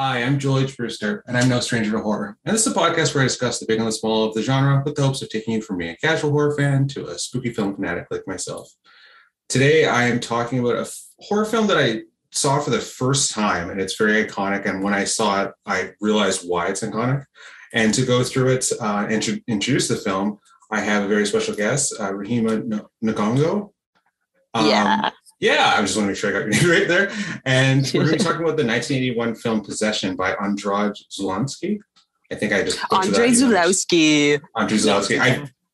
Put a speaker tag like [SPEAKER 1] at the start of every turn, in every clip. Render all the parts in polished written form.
[SPEAKER 1] Hi, I'm Joel H. Brewster, and I'm no stranger to horror. And this is a podcast where I discuss the big and the small of the genre with the hopes of taking you from being a casual horror fan to a spooky film fanatic like myself. Today, I am talking about a horror film that I saw for the first time, and it's very iconic. And when I saw it, I realized why it's iconic. And to go through it and to introduce the film, I have a very special guest, Rehema Ngongo. Yeah, I just want to make sure I got your name right there. And we're going to be talking about the 1981 film Possession by Andrzej Żuławski. I think I just
[SPEAKER 2] Andrzej Żuławski.
[SPEAKER 1] Andrzej Żuławski.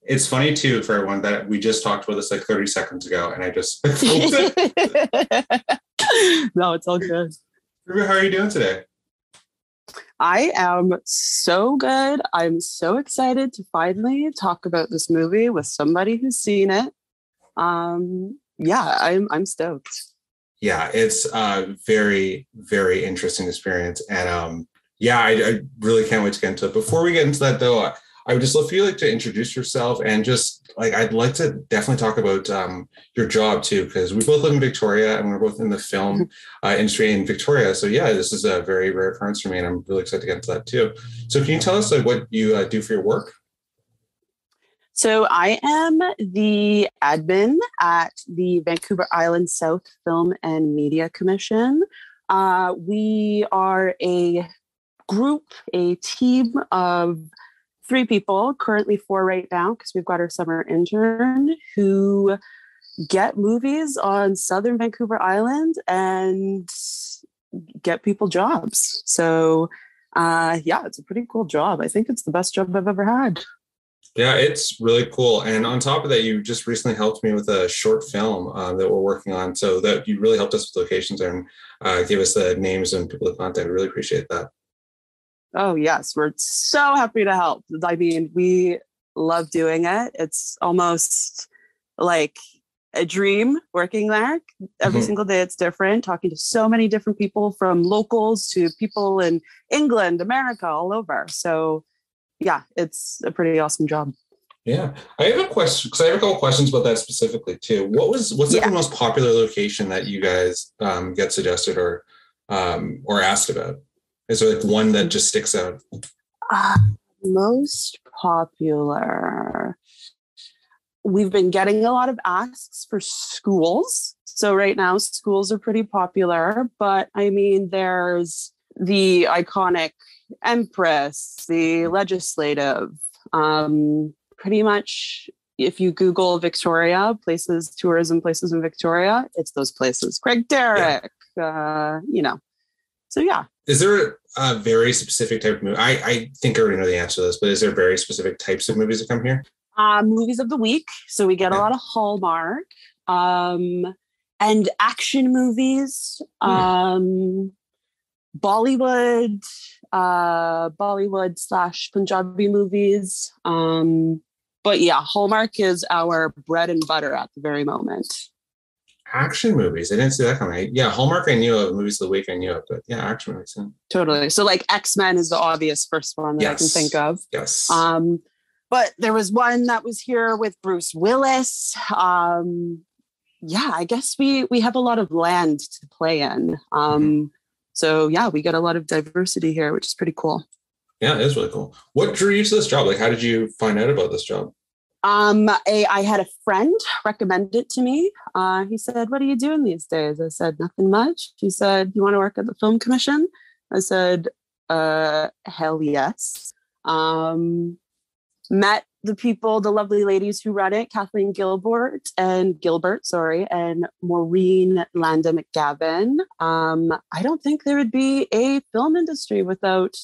[SPEAKER 1] It's funny too for everyone that we just talked about this like 30 seconds ago, and I just
[SPEAKER 2] No, it's all good.
[SPEAKER 1] How are you doing today?
[SPEAKER 2] I am so good. I'm so excited to finally talk about this movie with somebody who's seen it. Yeah, I'm stoked.
[SPEAKER 1] Yeah, it's a very, very interesting experience. And I really can't wait to get into it. Before we get into that though, I would just love for you to introduce yourself and just I'd like to definitely talk about your job too, because we both live in Victoria and we're both in the film industry in Victoria. So yeah, this is a very rare occurrence for me and I'm really excited to get into that too. So can you tell us what you do for your work?
[SPEAKER 2] So I am the admin at the Vancouver Island South Film and Media Commission. We are a team of 3 people, currently 4 right now, because we've got our summer intern, who get movies on Southern Vancouver Island and get people jobs. So it's a pretty cool job. I think it's the best job I've ever had.
[SPEAKER 1] Yeah, it's really cool. And on top of that, you just recently helped me with a short film that we're working on. So that you really helped us with locations and gave us the names and people to contact. I really appreciate that.
[SPEAKER 2] Oh, yes. We're so happy to help. I mean, we love doing it. It's almost like a dream working there. Every single day it's different, talking to so many different people, from locals to people in England, America, all over. So yeah, it's a pretty awesome job.
[SPEAKER 1] Yeah. I have a question, because I have a couple questions about that specifically too. What's the most popular location that you guys get suggested or asked about? Is there one that just sticks out?
[SPEAKER 2] Most popular. We've been getting a lot of asks for schools. So right now schools are pretty popular, but I mean, there's the iconic Empress, the Legislative, pretty much if you Google Victoria, tourism places in Victoria, it's those places. Craig Derrick, So yeah.
[SPEAKER 1] Is there a very specific type of movie? I think I already know the answer to this, but is there very specific types of movies that come here?
[SPEAKER 2] Movies of the week. So we get a lot of Hallmark and action movies. Bollywood / Punjabi movies. But yeah, Hallmark is our bread and butter at the very moment.
[SPEAKER 1] Action movies. I didn't see that coming. Yeah, Hallmark I knew of, movies of the week I knew of, but yeah, action movies. Yeah.
[SPEAKER 2] Totally. So like X-Men is the obvious first one that I can think of.
[SPEAKER 1] Yes.
[SPEAKER 2] But there was one that was here with Bruce Willis. I guess we have a lot of land to play in. So yeah, we get a lot of diversity here, which is pretty cool.
[SPEAKER 1] Yeah, it is really cool. What drew you to this job? How did you find out about this job?
[SPEAKER 2] I had a friend recommend it to me. He said, "What are you doing these days?" I said, "Nothing much." He said, "You want to work at the film commission?" I said, hell yes. Met the lovely ladies who run it, Kathleen Gilbert, and Maureen Landa McGavin. I don't think there would be a film industry without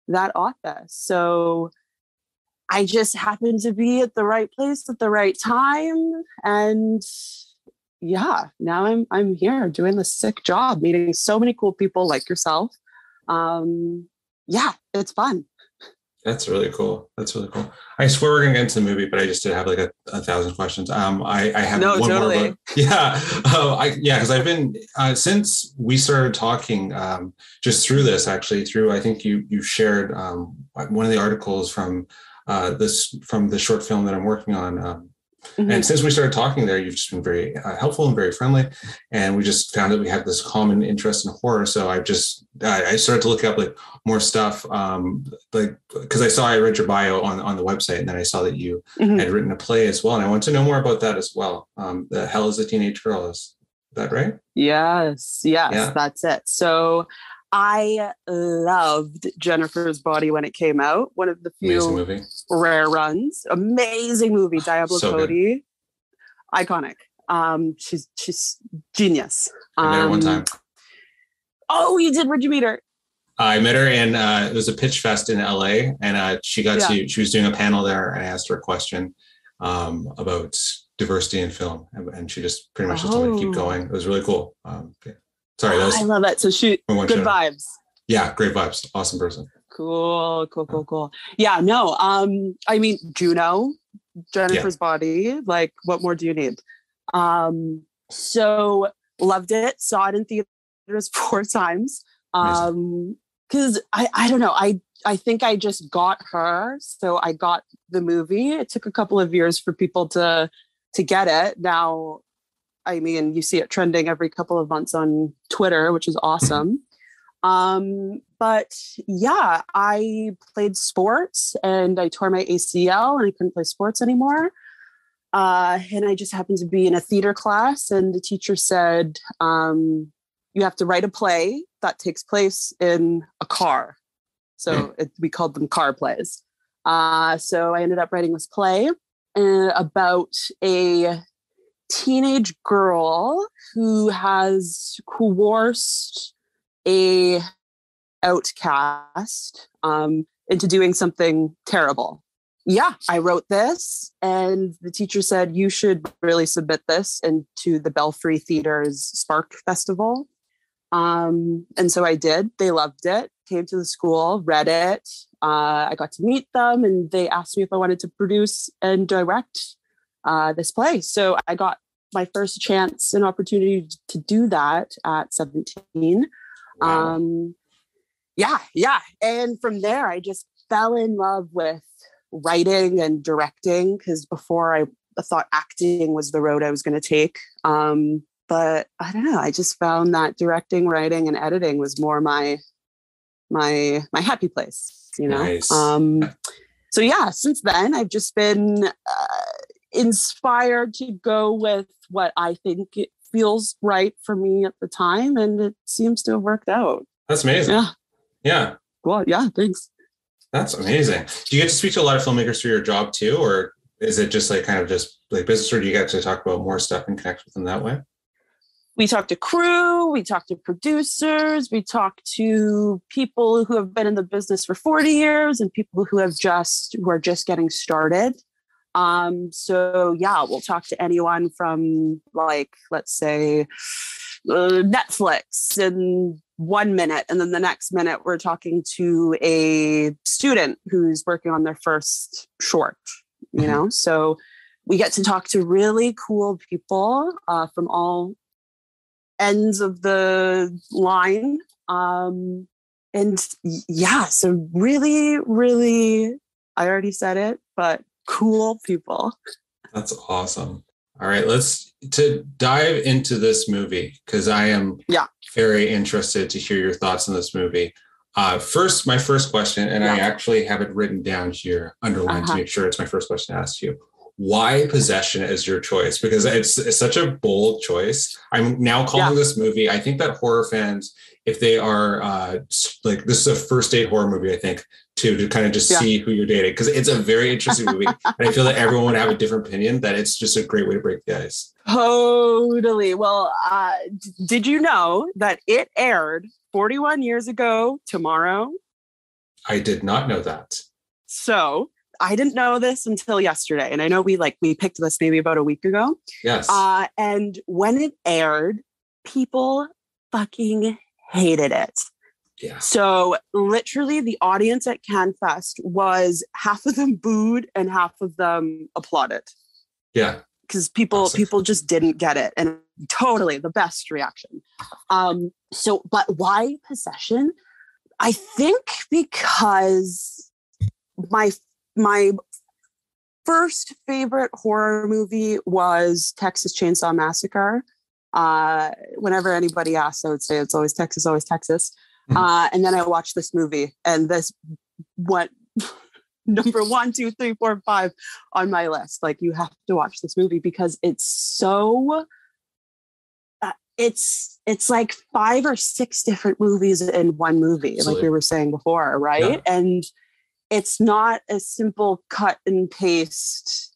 [SPEAKER 2] that office. So I just happened to be at the right place at the right time. And yeah, now I'm here doing this sick job, meeting so many cool people like yourself. It's fun.
[SPEAKER 1] That's really cool. I swear we're gonna get into the movie, but I just did have like a 1,000 questions. I have one
[SPEAKER 2] totally.
[SPEAKER 1] more. Because I've been since we started talking, just through this actually. I think you shared one of the articles from the short film that I'm working on And since we started talking there, you've just been very helpful and very friendly. And we just found that we had this common interest in horror. So I started to look up like more stuff, because I read your bio on the website, and then I saw that you had written a play as well. And I want to know more about that as well. The Hell is a Teenage Girl, is that right?
[SPEAKER 2] Yes, yeah. That's it. So I loved Jennifer's Body when it came out. One of the few rare runs. Amazing movie. Diablo Cody. Good. Iconic. She's genius.
[SPEAKER 1] I met her one time.
[SPEAKER 2] Oh, you did? Where'd you meet her?
[SPEAKER 1] I met her in it was a pitch fest in LA, and she was doing a panel there, and I asked her a question about diversity in film, and she just pretty much just told me to keep going. It was really cool. Sorry, I love that.
[SPEAKER 2] So good vibes.
[SPEAKER 1] Yeah, great vibes. Awesome person.
[SPEAKER 2] Cool. Yeah, no. I mean, Juno, Jennifer's Body. Like, what more do you need? So loved it. Saw it in theaters 4 times. Because I don't know. I think I just got her, so I got the movie. It took a couple of years for people to get it. Now, I mean, you see it trending every couple of months on Twitter, which is awesome. But yeah, I played sports and I tore my ACL and I couldn't play sports anymore. And I just happened to be in a theater class, and the teacher said, you have to write a play that takes place in a car. So we called them car plays. So I ended up writing this play about a teenage girl who has coerced a outcast into doing something terrible. Yeah, I wrote this, and the teacher said, you should really submit this into the Belfry Theater's Spark Festival. And so I did. They loved it, came to the school, read it. I got to meet them, and they asked me if I wanted to produce and direct this play. So I got my first chance and opportunity to do that at 17.
[SPEAKER 1] Wow.
[SPEAKER 2] Yeah. And from there, I just fell in love with writing and directing, because before I thought acting was the road I was going to take. But I don't know. I just found that directing, writing, and editing was more my happy place, you know?
[SPEAKER 1] Nice.
[SPEAKER 2] So yeah, since then I've just been inspired to go with what I think it feels right for me at the time. And it seems to have worked out.
[SPEAKER 1] That's amazing. Yeah.
[SPEAKER 2] Well, yeah, thanks.
[SPEAKER 1] That's amazing. Do you get to speak to a lot of filmmakers through your job too? Or is it just like kind of just like business, or do you get to talk about more stuff and connect with them that way?
[SPEAKER 2] We talk to crew, we talk to producers, we talk to people who have been in the business for 40 years and people who are just getting started. So yeah, we'll talk to anyone from, like, let's say Netflix in 1 minute, and then the next minute we're talking to a student who's working on their first short, you know? So we get to talk to really cool people from all ends of the line. And yeah, so really, really, I already said it, but cool people.
[SPEAKER 1] That's awesome. All right, let's dive into this movie, because I am very interested to hear your thoughts on this movie. My first question, and I actually have it written down here, underlined to make sure it's my first question to ask you. Why Possession is your choice? Because it's such a bold choice. I'm now calling this movie, I think that horror fans, if they are like, this is a first date horror movie, I think, to kind of just see who you're dating, because it's a very interesting movie. And I feel that everyone would have a different opinion, that it's just a great way to break the ice.
[SPEAKER 2] Totally. Well, did you know that it aired 41 years ago tomorrow?
[SPEAKER 1] I did not know that.
[SPEAKER 2] So I didn't know this until yesterday. And I know we picked this maybe about a week ago.
[SPEAKER 1] Yes.
[SPEAKER 2] And when it aired, people fucking hated it.
[SPEAKER 1] Yeah.
[SPEAKER 2] So literally the audience at CanFest was half of them booed and half of them applauded.
[SPEAKER 1] Yeah.
[SPEAKER 2] Because people just didn't get it. And totally the best reaction. But why Possession? I think because my first favorite horror movie was Texas Chainsaw Massacre. Whenever anybody asks, I would say it's always Texas, always Texas. And then I watched this movie, and this went number 1, 2, 3, 4, 5 on my list. Like, you have to watch this movie because it's so it's like 5 or 6 different movies in one movie. Absolutely. Like we were saying before, right? Yeah. And it's not a simple cut and paste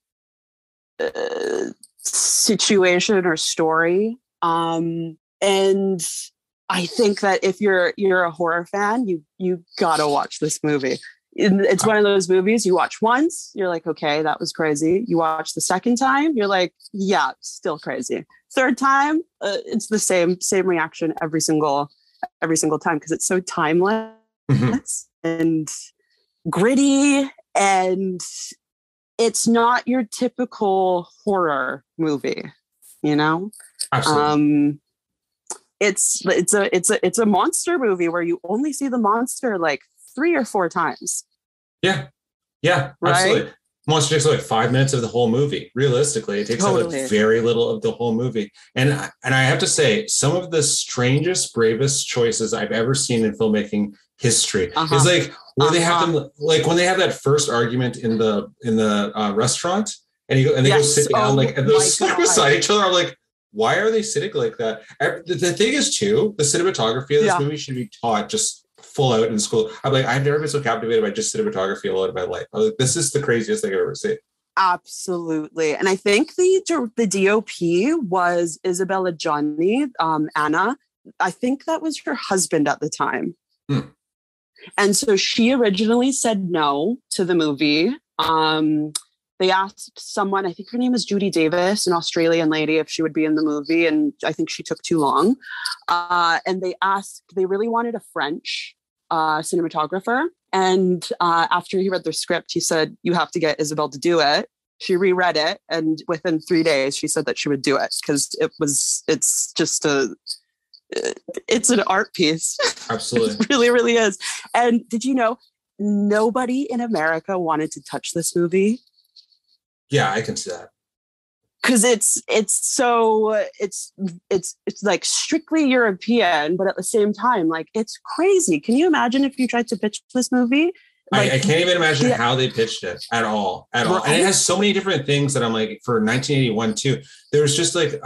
[SPEAKER 2] situation or story. And I think that if you're a horror fan, you gotta watch this movie. It's one of those movies you watch once, you're like, okay, that was crazy. You watch the second time, you're like, yeah, still crazy. Third time, it's the same reaction every single time, because it's so timeless and gritty, and it's not your typical horror movie, you know? Absolutely. It's a monster movie where you only see the monster like 3 or 4 times.
[SPEAKER 1] Yeah, right? Absolutely. Monster takes like 5 minutes of the whole movie. Realistically, it takes like very little of the whole movie. And I have to say, some of the strangest, bravest choices I've ever seen in filmmaking history is like where they have them, like when they have that first argument in the restaurant, and they go sit down and they're stuck beside each other. I'm like, why are they sitting like that? The thing is, too, the cinematography of this movie should be taught just full out in school. I'm like, I've never been so captivated by just cinematography a lot of my life. I'm like, this is the craziest thing I've ever seen.
[SPEAKER 2] Absolutely. And I think the DOP was Isabella Gianni, Anna. I think that was her husband at the time. And so she originally said no to the movie. They asked someone, I think her name was Judy Davis, an Australian lady, if she would be in the movie. And I think she took too long. And they really wanted a French cinematographer. And after he read their script, he said, you have to get Isabel to do it. She reread it. And within 3 days, she said that she would do it because it's an art piece.
[SPEAKER 1] Absolutely.
[SPEAKER 2] It really, really is. And did you know, nobody in America wanted to touch this movie?
[SPEAKER 1] Yeah, I can see that.
[SPEAKER 2] Because it's like strictly European, but at the same time, like, it's crazy. Can you imagine if you tried to pitch this movie? Like,
[SPEAKER 1] I can't even imagine how they pitched it at all. Right? And it has so many different things that I'm like, for 1981 too, there's just like,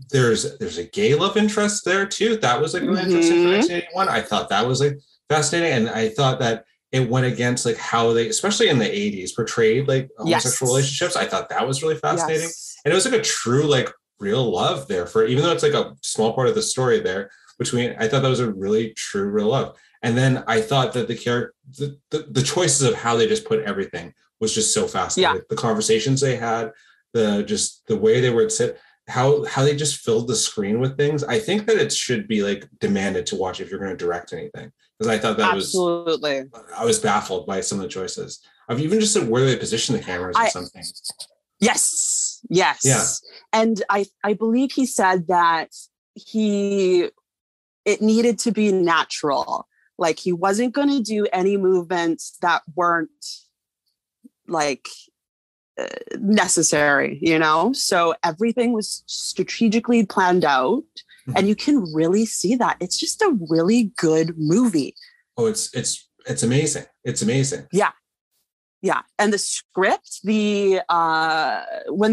[SPEAKER 1] there's a gay love interest there too. That was like really interesting for 1981. I thought that was like fascinating. And I thought that it went against like how they, especially in the 80s, portrayed like homosexual relationships. I thought that was really fascinating. Yes. And it was like a true, like, real love there for, even though it's like a small part of the story there between, I thought that was a really true, real love. And then I thought that the choices of how they just put everything was just so fascinating. Yeah. The conversations they had, the way they would sit, how they just filled the screen with things. I think that it should be like demanded to watch if you're going to direct anything. Because I thought that
[SPEAKER 2] absolutely.
[SPEAKER 1] I was baffled by some of the choices. I've even just said where they position the cameras and some things.
[SPEAKER 2] Yes. Yeah. And I believe he said that it needed to be natural. Like, he wasn't going to do any movements that weren't like necessary, you know? So everything was strategically planned out. And you can really see that. It's just a really good movie.
[SPEAKER 1] Oh, it's amazing. It's amazing.
[SPEAKER 2] Yeah. And the script, when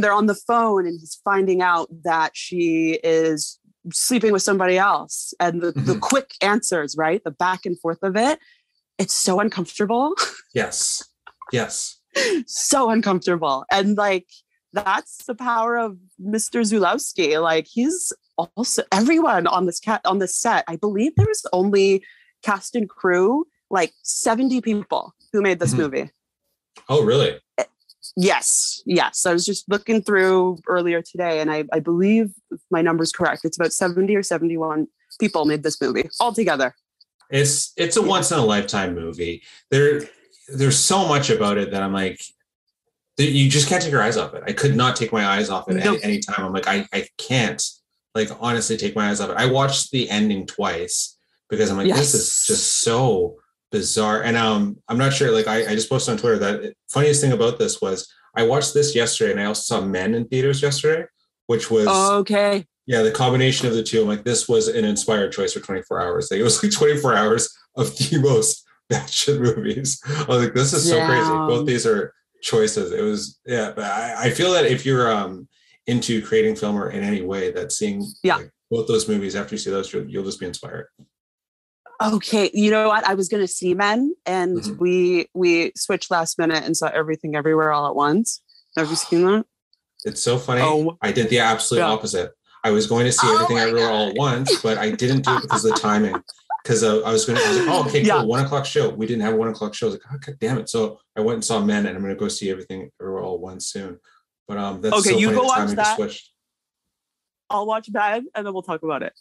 [SPEAKER 2] they're on the phone and he's finding out that she is sleeping with somebody else, and the quick answers, right? The back and forth of it. It's so uncomfortable.
[SPEAKER 1] Yes.
[SPEAKER 2] So uncomfortable. And like, that's the power of Mr. Zulawski. Like, he's also, everyone on this set, I believe there was only cast and crew, like 70 people who made this movie.
[SPEAKER 1] Oh, really?
[SPEAKER 2] Yes. I was just looking through earlier today, and I believe, if my number's correct, it's about 70 or 71 people made this movie altogether.
[SPEAKER 1] It's a once in a lifetime movie. There's so much about it that I'm like, you just can't take your eyes off it. I could not take my eyes off it any time. I'm like, I can't, like, honestly take my eyes off it. I watched the ending twice because I'm like, this is just so bizarre. And I'm not sure, like I just posted on Twitter that funniest thing about this was I watched this yesterday and I also saw Men in theaters yesterday, which was
[SPEAKER 2] okay.
[SPEAKER 1] Yeah, the combination of the two. I'm like, this was an inspired choice for 24 hours. Like, it was like 24 hours of the most batshit movies. I was like, this is so crazy. Both these are choices. It was, yeah, but I feel that if you're into creating film or in any way, that seeing like, both those movies after you see those, you'll just be inspired.
[SPEAKER 2] Okay, you know what? I was going to see Men, and we switched last minute and saw Everything Everywhere All at Once. Have you seen that?
[SPEAKER 1] It's so funny. I did the absolute opposite. I was going to see Everything Everywhere All at Once, but I didn't do it because of the timing. Because I was like, oh, okay, cool, 1 o'clock show. We didn't have a 1 o'clock show. I was like, oh, God damn it. So I went and saw Men, and I'm going to go see Everything Everywhere All at Once soon. But that's okay, so you funny, go watch that. Switched.
[SPEAKER 2] I'll watch Bad, and then we'll talk about it.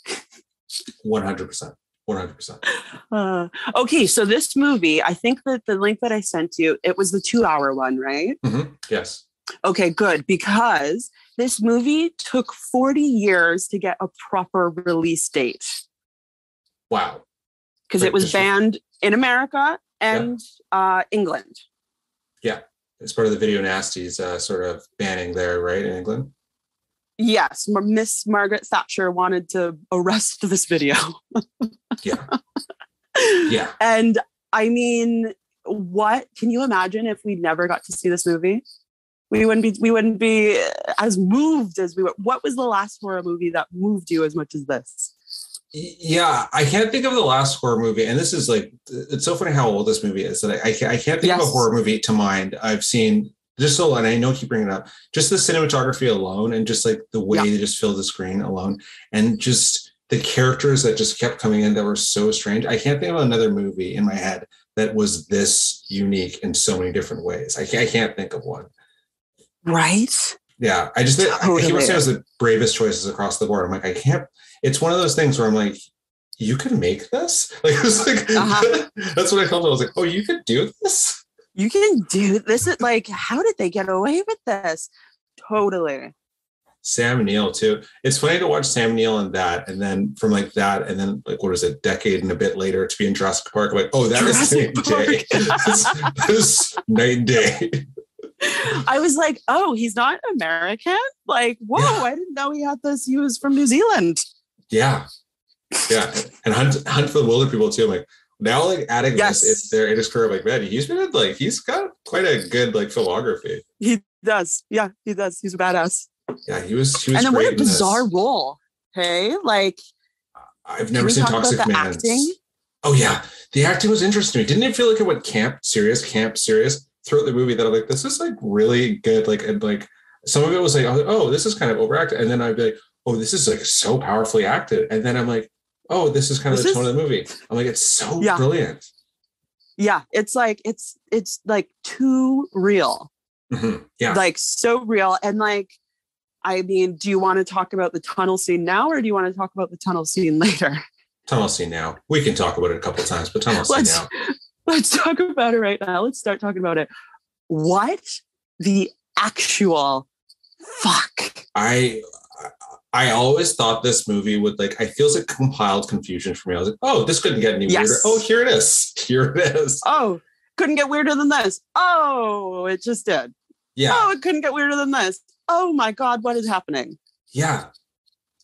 [SPEAKER 1] 100%. 100%.
[SPEAKER 2] Okay, so this movie, I think that the link that I sent you, it was the 2-hour one, right?
[SPEAKER 1] Mm-hmm. Yes.
[SPEAKER 2] Okay, good. Because this movie took 40 years to get a proper release date.
[SPEAKER 1] Wow.
[SPEAKER 2] Because it was banned in America and England.
[SPEAKER 1] Yeah. It's part of the Video Nasties sort of banning there, right, in England?
[SPEAKER 2] Yes. Miss Margaret Thatcher wanted to arrest this video.
[SPEAKER 1] Yeah.
[SPEAKER 2] And I mean, what can you imagine if we never got to see this movie? We wouldn't be as moved as we were. What was the last horror movie that moved you as much as this?
[SPEAKER 1] Yeah, I can't think of the last horror movie. And this is like, it's so funny how old this movie is that I can't think of a horror movie to mind. I've seen just so, and I know I keep bringing it up, just the cinematography alone and just like the way they just fill the screen alone and just the characters that just kept coming in that were so strange. I can't think of another movie in my head that was this unique in so many different ways. I can't think of one.
[SPEAKER 2] Right?
[SPEAKER 1] Yeah. I just, I keep saying it was the bravest choices across the board. I'm like, I can't, it's one of those things where I'm like, you can make this? Like, it was like, that's what I felt. I was like, oh, you could do this?
[SPEAKER 2] You can do this. Like, how did they get away with this? Totally.
[SPEAKER 1] Sam Neill too. It's funny to watch Sam Neill in that, and then from like that, and then like what is it, decade and a bit later to be in Jurassic Park. Like, oh, that is night and day. That is night and day.
[SPEAKER 2] I was like, oh, he's not American. Like, whoa, I didn't know he had this. He was from New Zealand.
[SPEAKER 1] Yeah. And Hunt for the Wilder People too. I'm like, now like adding this in his career, like, man, he's got quite a good like filmography.
[SPEAKER 2] He does. Yeah, he does. He's a badass.
[SPEAKER 1] Yeah, he was
[SPEAKER 2] and then
[SPEAKER 1] great.
[SPEAKER 2] What a bizarre role. Hey, like,
[SPEAKER 1] I've never seen Toxic Man. Oh yeah, the acting was interesting. Didn't it feel like it went camp serious throughout the movie? That I'm like, this is like really good. Like, and like some of it was like, oh, this is kind of overacted, and then I'd be like, oh, this is like so powerfully acted, and then I'm like, oh, this is kind of the tone of the movie. I'm like, it's so brilliant. Yeah,
[SPEAKER 2] it's like too real.
[SPEAKER 1] Mm-hmm. Yeah,
[SPEAKER 2] like so real, and like. I mean, do you want to talk about the tunnel scene now or do you want to talk about the tunnel scene later?
[SPEAKER 1] Tunnel scene now. We can talk about it a couple of times, but tunnel scene now.
[SPEAKER 2] Let's talk about it right now. Let's start talking about it. What the actual fuck?
[SPEAKER 1] I always thought this movie would like, I feels like compiled confusion for me. I was like, oh, this couldn't get any weirder. Oh, here it is.
[SPEAKER 2] Oh, couldn't get weirder than this. Oh, it just did.
[SPEAKER 1] Yeah.
[SPEAKER 2] Oh, it couldn't get weirder than this. Oh my God, what is happening?
[SPEAKER 1] Yeah.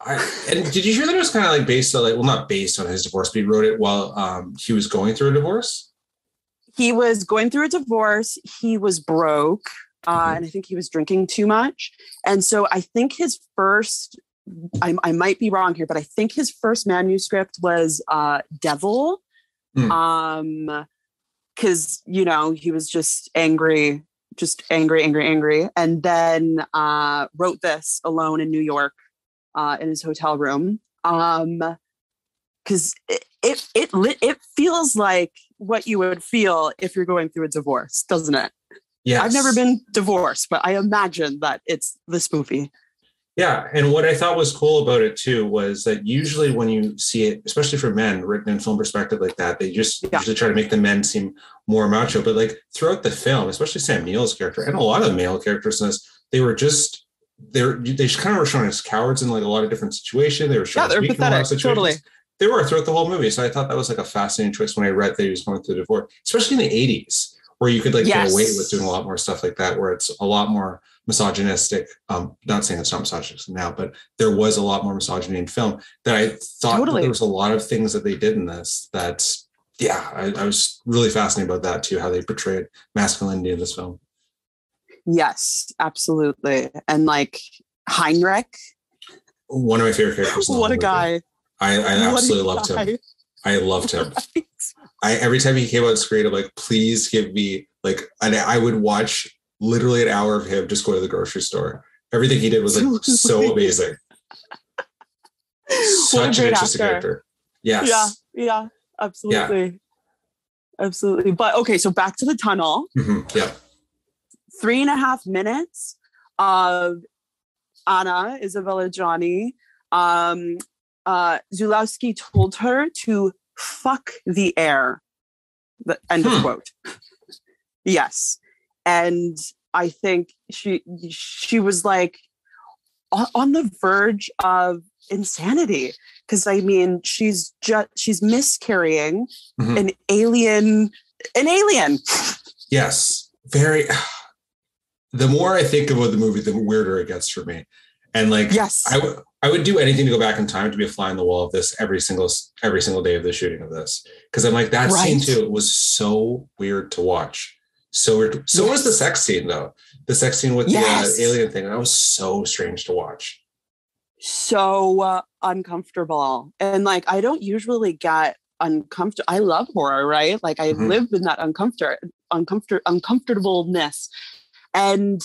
[SPEAKER 1] And did you hear that it was kind of like based on, like, well, not based on his divorce, but he wrote it while he was going through a divorce?
[SPEAKER 2] He was going through a divorce. He was broke. And I think he was drinking too much. And so I think his first, I might be wrong here, but I think his first manuscript was Devil. Because, you know, he was just angry. And then wrote this alone in New York in his hotel room. Because it feels like what you would feel if you're going through a divorce, doesn't it?
[SPEAKER 1] Yes.
[SPEAKER 2] I've never been divorced, but I imagine that it's this movie.
[SPEAKER 1] Yeah. And what I thought was cool about it too was that usually when you see it, especially for men written in film perspective like that, they just usually try to make the men seem more macho. But like throughout the film, especially Sam Neill's character and a lot of the male characters in this, they just kind of were shown as cowards in like a lot of different situations. They were shown as weak in a lot of situations. Totally. They were throughout the whole movie. So I thought that was like a fascinating choice when I read that he was going through the divorce, especially in the 80s, where you could like get away with doing a lot more stuff like that, where it's a lot more misogynistic. Not saying it's not misogynistic now, but there was a lot more misogyny in film that I thought that there was a lot of things that they did in this that, I was really fascinated about that too, how they portrayed masculinity in this film.
[SPEAKER 2] Yes, absolutely. And like Heinrich.
[SPEAKER 1] One of my favorite characters.
[SPEAKER 2] What a guy.
[SPEAKER 1] I absolutely loved him. I loved him. Every time he came on screen, I'm like, please give me like, and I would watch literally an hour of him just go to the grocery store. Everything he did was like so amazing. Such an interesting character. Yes.
[SPEAKER 2] Yeah, absolutely. Yeah. Absolutely. But okay, so back to the tunnel.
[SPEAKER 1] Mm-hmm. Yeah.
[SPEAKER 2] 3.5 minutes of Anna, Isabella Johnny. Zulawski told her to fuck the air. The end of quote. Yes. And I think she was like on the verge of insanity. Because I mean, she's miscarrying an alien.
[SPEAKER 1] Yes. Very. The more I think about the movie, the weirder it gets for me. And like, yes, I would do anything to go back in time to be a fly on the wall of this every single day of the shooting of this. Because I'm like, that scene too, it was so weird to watch. So weird. So was the sex scene though. The sex scene with the alien thing. That was so strange to watch.
[SPEAKER 2] So uncomfortable. And like, I don't usually get uncomfortable. I love horror, right? Like I lived in that uncomfortableness. And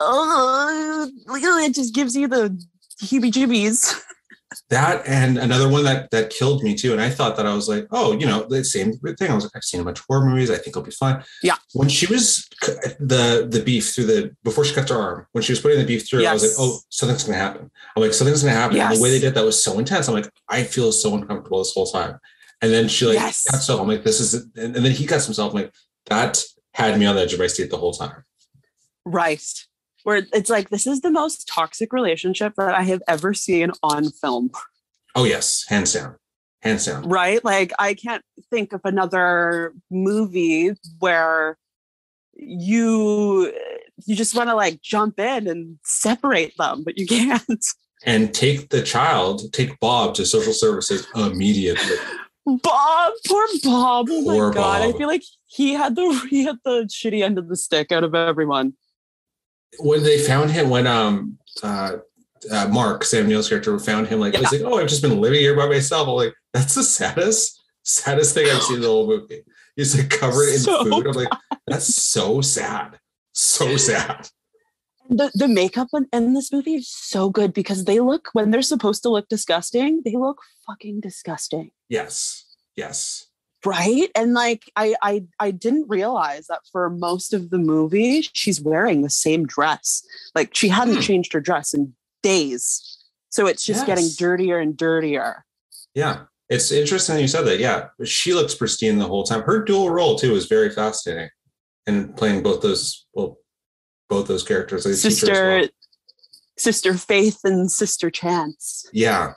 [SPEAKER 2] it just gives you the heebie-jeebies.
[SPEAKER 1] That and another one that killed me too. And I thought that I was like, oh, the same thing. I was like, I've seen a bunch of horror movies. I think it'll be fine.
[SPEAKER 2] Yeah.
[SPEAKER 1] When she was the beef before she cut her arm, when she was putting the beef through, I was like, oh, something's going to happen. I'm like, something's going to happen. Yes. And the way they did that was so intense. I'm like, I feel so uncomfortable this whole time. And then she cuts himself. I'm like, this is, and then he cuts himself. I'm like, that had me on the edge of my seat the whole time.
[SPEAKER 2] Right. Where it's like, this is the most toxic relationship that I have ever seen on film.
[SPEAKER 1] Oh, yes. Hands down.
[SPEAKER 2] Right? Like, I can't think of another movie where you just want to like jump in and separate them, but you can't.
[SPEAKER 1] And take Bob to social services immediately.
[SPEAKER 2] Poor Bob. Oh
[SPEAKER 1] poor
[SPEAKER 2] my God.
[SPEAKER 1] Bob.
[SPEAKER 2] I feel like he had the shitty end of the stick out of everyone.
[SPEAKER 1] When they found him, when Mark, Sam Neill's character, found him, like, I was like, oh, I've just been living here by myself. I'm like, that's the saddest thing I've seen in the whole movie. He's like covered in food. I'm like, that's so sad. So sad.
[SPEAKER 2] The makeup in this movie is so good because they look, when they're supposed to look disgusting, they look fucking disgusting.
[SPEAKER 1] Yes.
[SPEAKER 2] Right? And like, I didn't realize that for most of the movie, she's wearing the same dress. Like she hadn't changed her dress in days. So it's just getting dirtier and dirtier. Yeah.
[SPEAKER 1] It's interesting you said that. Yeah. She looks pristine the whole time. Her dual role too is very fascinating. And playing both those characters. Like
[SPEAKER 2] Sister Faith and Sister Chance.
[SPEAKER 1] Yeah.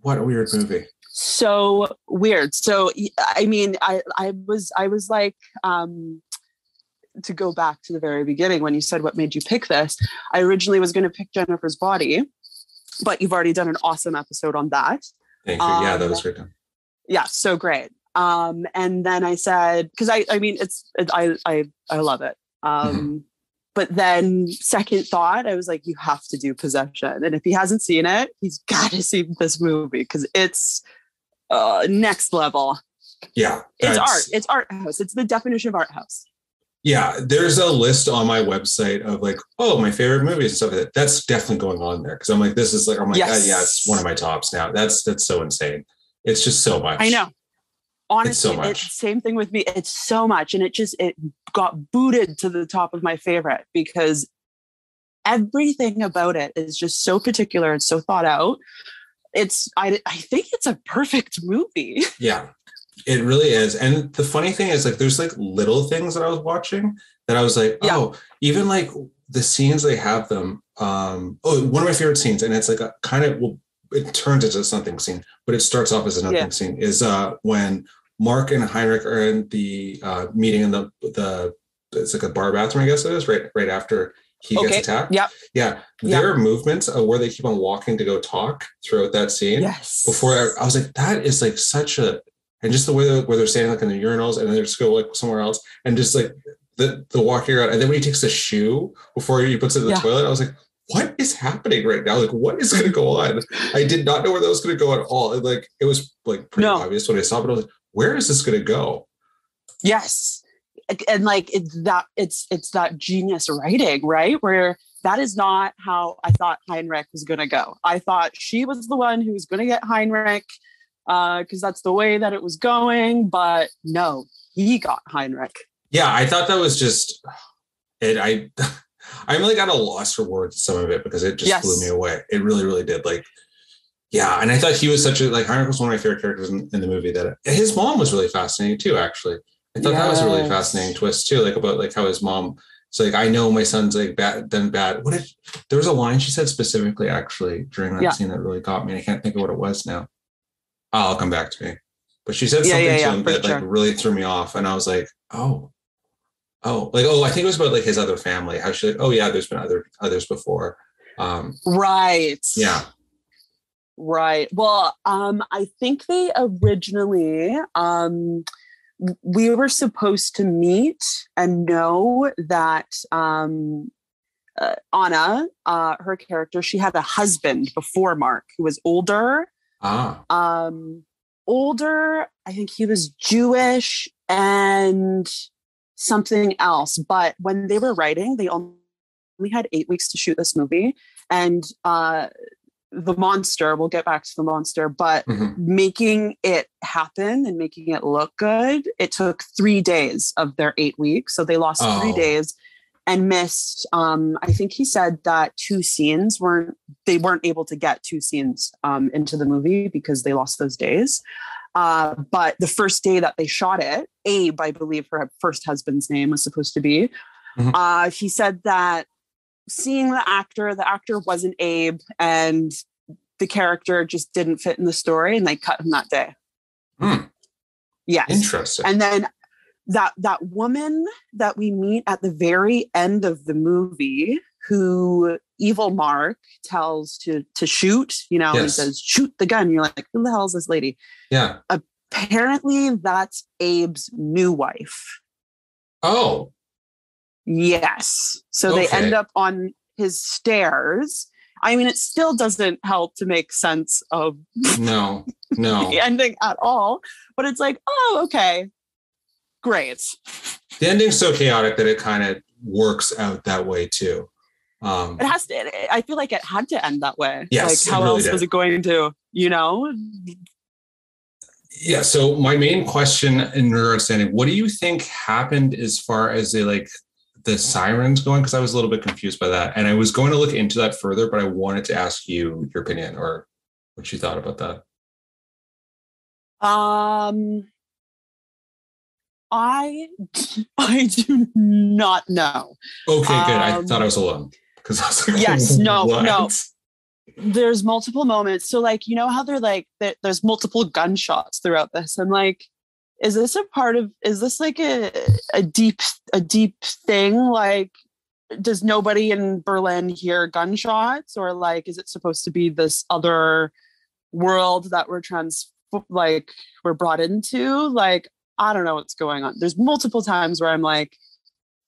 [SPEAKER 1] What a weird movie.
[SPEAKER 2] So weird. So I mean, I was like, to go back to the very beginning when you said what made you pick this, I originally was going to pick Jennifer's Body, but you've already done an awesome episode on that.
[SPEAKER 1] Thank you. Yeah, that was great.
[SPEAKER 2] Yeah, so great. And then I said, because I mean, I love it. But then second thought, I was like, you have to do Possession. And if he hasn't seen it, he's got to see this movie because it's next level.
[SPEAKER 1] Yeah.
[SPEAKER 2] It's art. It's art house. It's the definition of art house.
[SPEAKER 1] Yeah. There's a list on my website of like, oh, my favorite movies and stuff like that. That's definitely going on there. Cause I'm like, yes. Yeah, it's one of my tops now. That's so insane. It's just so much.
[SPEAKER 2] I know. Honestly,
[SPEAKER 1] it's so much.
[SPEAKER 2] It's the same thing with me. It's so much. And it got booted to the top of my favorite because everything about it is just so particular and so thought out. I think it's a perfect movie.
[SPEAKER 1] Yeah, it really is. And the funny thing is like, there's like little things that I was watching that I was like, oh, even like the scenes they have them. One of my favorite scenes. And it's like a kind of, it turns into something scene, but it starts off as a nothing scene, is when Mark and Heinrich are in the meeting in the it's like a bar bathroom, I guess it is, right after he gets attacked. Yeah. Their movements of where they keep on walking to go talk throughout that scene.
[SPEAKER 2] Yes.
[SPEAKER 1] Before I was like, that is like such a, and just the way where they're standing like in the urinals and then they just go like somewhere else and just like the walking around. And then when he takes the shoe before he puts it in the toilet, I was like, what is happening right now? Like, what is going to go on? I did not know where that was going to go at all. And like, it was like pretty obvious when I saw it. I was like, where is this going to go?
[SPEAKER 2] Yes. And like, it's that genius writing, right? Where that is not how I thought Heinrich was going to go. I thought she was the one who was going to get Heinrich because that's the way that it was going. But no, he got Heinrich.
[SPEAKER 1] Yeah, I thought that was just it. I'm like at a loss for words, some of it, because it just blew me away. It really, really did. Like, yeah. And I thought he was Heinrich was one of my favorite characters in the movie. That his mom was really fascinating too, actually. I thought that was a really fascinating twist too, like about like how his mom, it's like, I know my son's like bad, then bad. There was a line she said specifically actually during that scene that really got me. And I can't think of what it was now. I'll come back to me. But she said something to him that like really threw me off. And I was like, I think it was about like his other family. How she like, oh yeah, there's been others before.
[SPEAKER 2] Right.
[SPEAKER 1] Yeah.
[SPEAKER 2] Right. Well, I think they originally, we were supposed to meet and know that Anna, her character, she had a husband before Mark who was older. Older. I think he was Jewish and something else. But when they were writing, they only had 8 weeks to shoot this movie. And the monster, we'll get back to the monster, but making it happen and making it look good, it took 3 days of their 8 weeks. So they lost 3 days and missed, I think he said that 2 scenes they weren't able to get 2 scenes into the movie because they lost those days. But the first day that they shot it, Abe, I believe her first husband's name was supposed to be, he said that seeing the actor wasn't Abe and the character just didn't fit in the story and they cut him that day. Yes.
[SPEAKER 1] Interesting.
[SPEAKER 2] And then that woman that we meet at the very end of the movie who evil Mark tells to shoot, he says, shoot the gun. You're like, who the hell is this lady? Yeah. Apparently that's Abe's new wife.
[SPEAKER 1] Oh.
[SPEAKER 2] Yes. So they end up on his stairs. I mean, it still doesn't help to make sense of
[SPEAKER 1] no
[SPEAKER 2] the ending at all. But it's like, oh, okay, great.
[SPEAKER 1] The ending's so chaotic that it kind of works out that way too.
[SPEAKER 2] It has to. I feel like it had to end that way.
[SPEAKER 1] Yes.
[SPEAKER 2] Like, how else was it going to?
[SPEAKER 1] Yeah. So my main question in regards to ending, what do you think happened as far as the sirens going? Because I was a little bit confused by that. And I was going to look into that further, but I wanted to ask you your opinion or what you thought about that.
[SPEAKER 2] I do not know.
[SPEAKER 1] Okay, good. I thought I was alone. Because I was like,
[SPEAKER 2] yes, no.
[SPEAKER 1] What?
[SPEAKER 2] There's multiple moments. So like, how they're like, there's multiple gunshots throughout this. I'm like, is this like a deep thing? Like, does nobody in Berlin hear gunshots, or like, is it supposed to be this other world that we're brought into? Like, I don't know what's going on. There's multiple times where I'm like,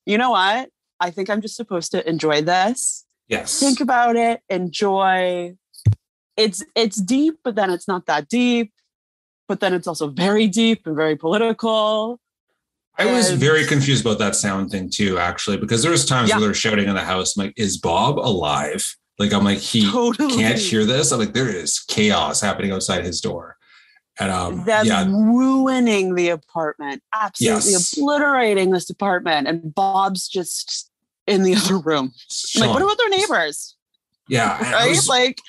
[SPEAKER 2] you know what? I think I'm just supposed to enjoy this.
[SPEAKER 1] Yes.
[SPEAKER 2] Think about it. Enjoy. It's deep, but then it's not that deep. But then it's also very deep and very political.
[SPEAKER 1] I was very confused about that sound thing too, actually, because there was times where they're shouting in the house. I'm like, is Bob alive? Like, I'm like, he can't hear this. I'm like, there is chaos happening outside his door. And
[SPEAKER 2] ruining the apartment, absolutely obliterating this apartment. And Bob's just in the other room. Like, what about their neighbors?
[SPEAKER 1] Yeah.
[SPEAKER 2] Right? I was like,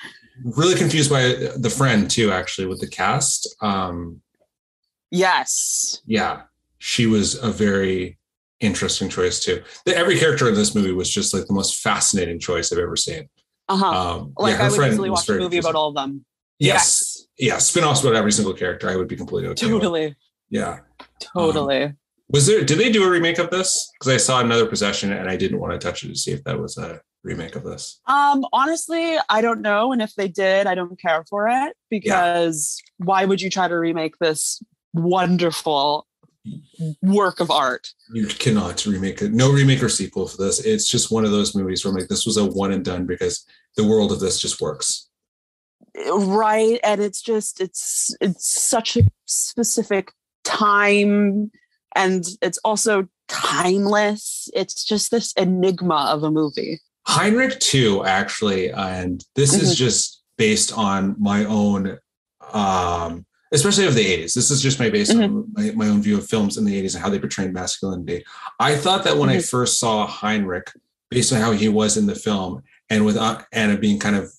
[SPEAKER 1] really confused by the friend too, actually, with the cast.
[SPEAKER 2] Yes.
[SPEAKER 1] Yeah. She was a very interesting choice too. Every character in this movie was just like the most fascinating choice I've ever seen.
[SPEAKER 2] I would easily watch a movie about all of them.
[SPEAKER 1] Yes. Yeah. Spin-offs about every single character. I would be completely okay
[SPEAKER 2] Totally.
[SPEAKER 1] with. Yeah.
[SPEAKER 2] Totally.
[SPEAKER 1] Did they do a remake of this? Because I saw Another Possession and I didn't want to touch it to see if that was a remake of this.
[SPEAKER 2] Honestly, I don't know. And if they did, I don't care for it, because why would you try to remake this wonderful work of art?
[SPEAKER 1] You cannot remake it. No remake or sequel for this. It's just one of those movies where I'm like, this was a one and done because the world of this just works.
[SPEAKER 2] Right. And it's such a specific time, and it's also timeless. It's just this enigma of a movie.
[SPEAKER 1] Heinrich 2, actually, and this is just based on my own, especially of the 80s. This is just based on my own view of films in the 80s and how they portrayed masculinity. I thought that when I first saw Heinrich, based on how he was in the film, and with Anna being kind of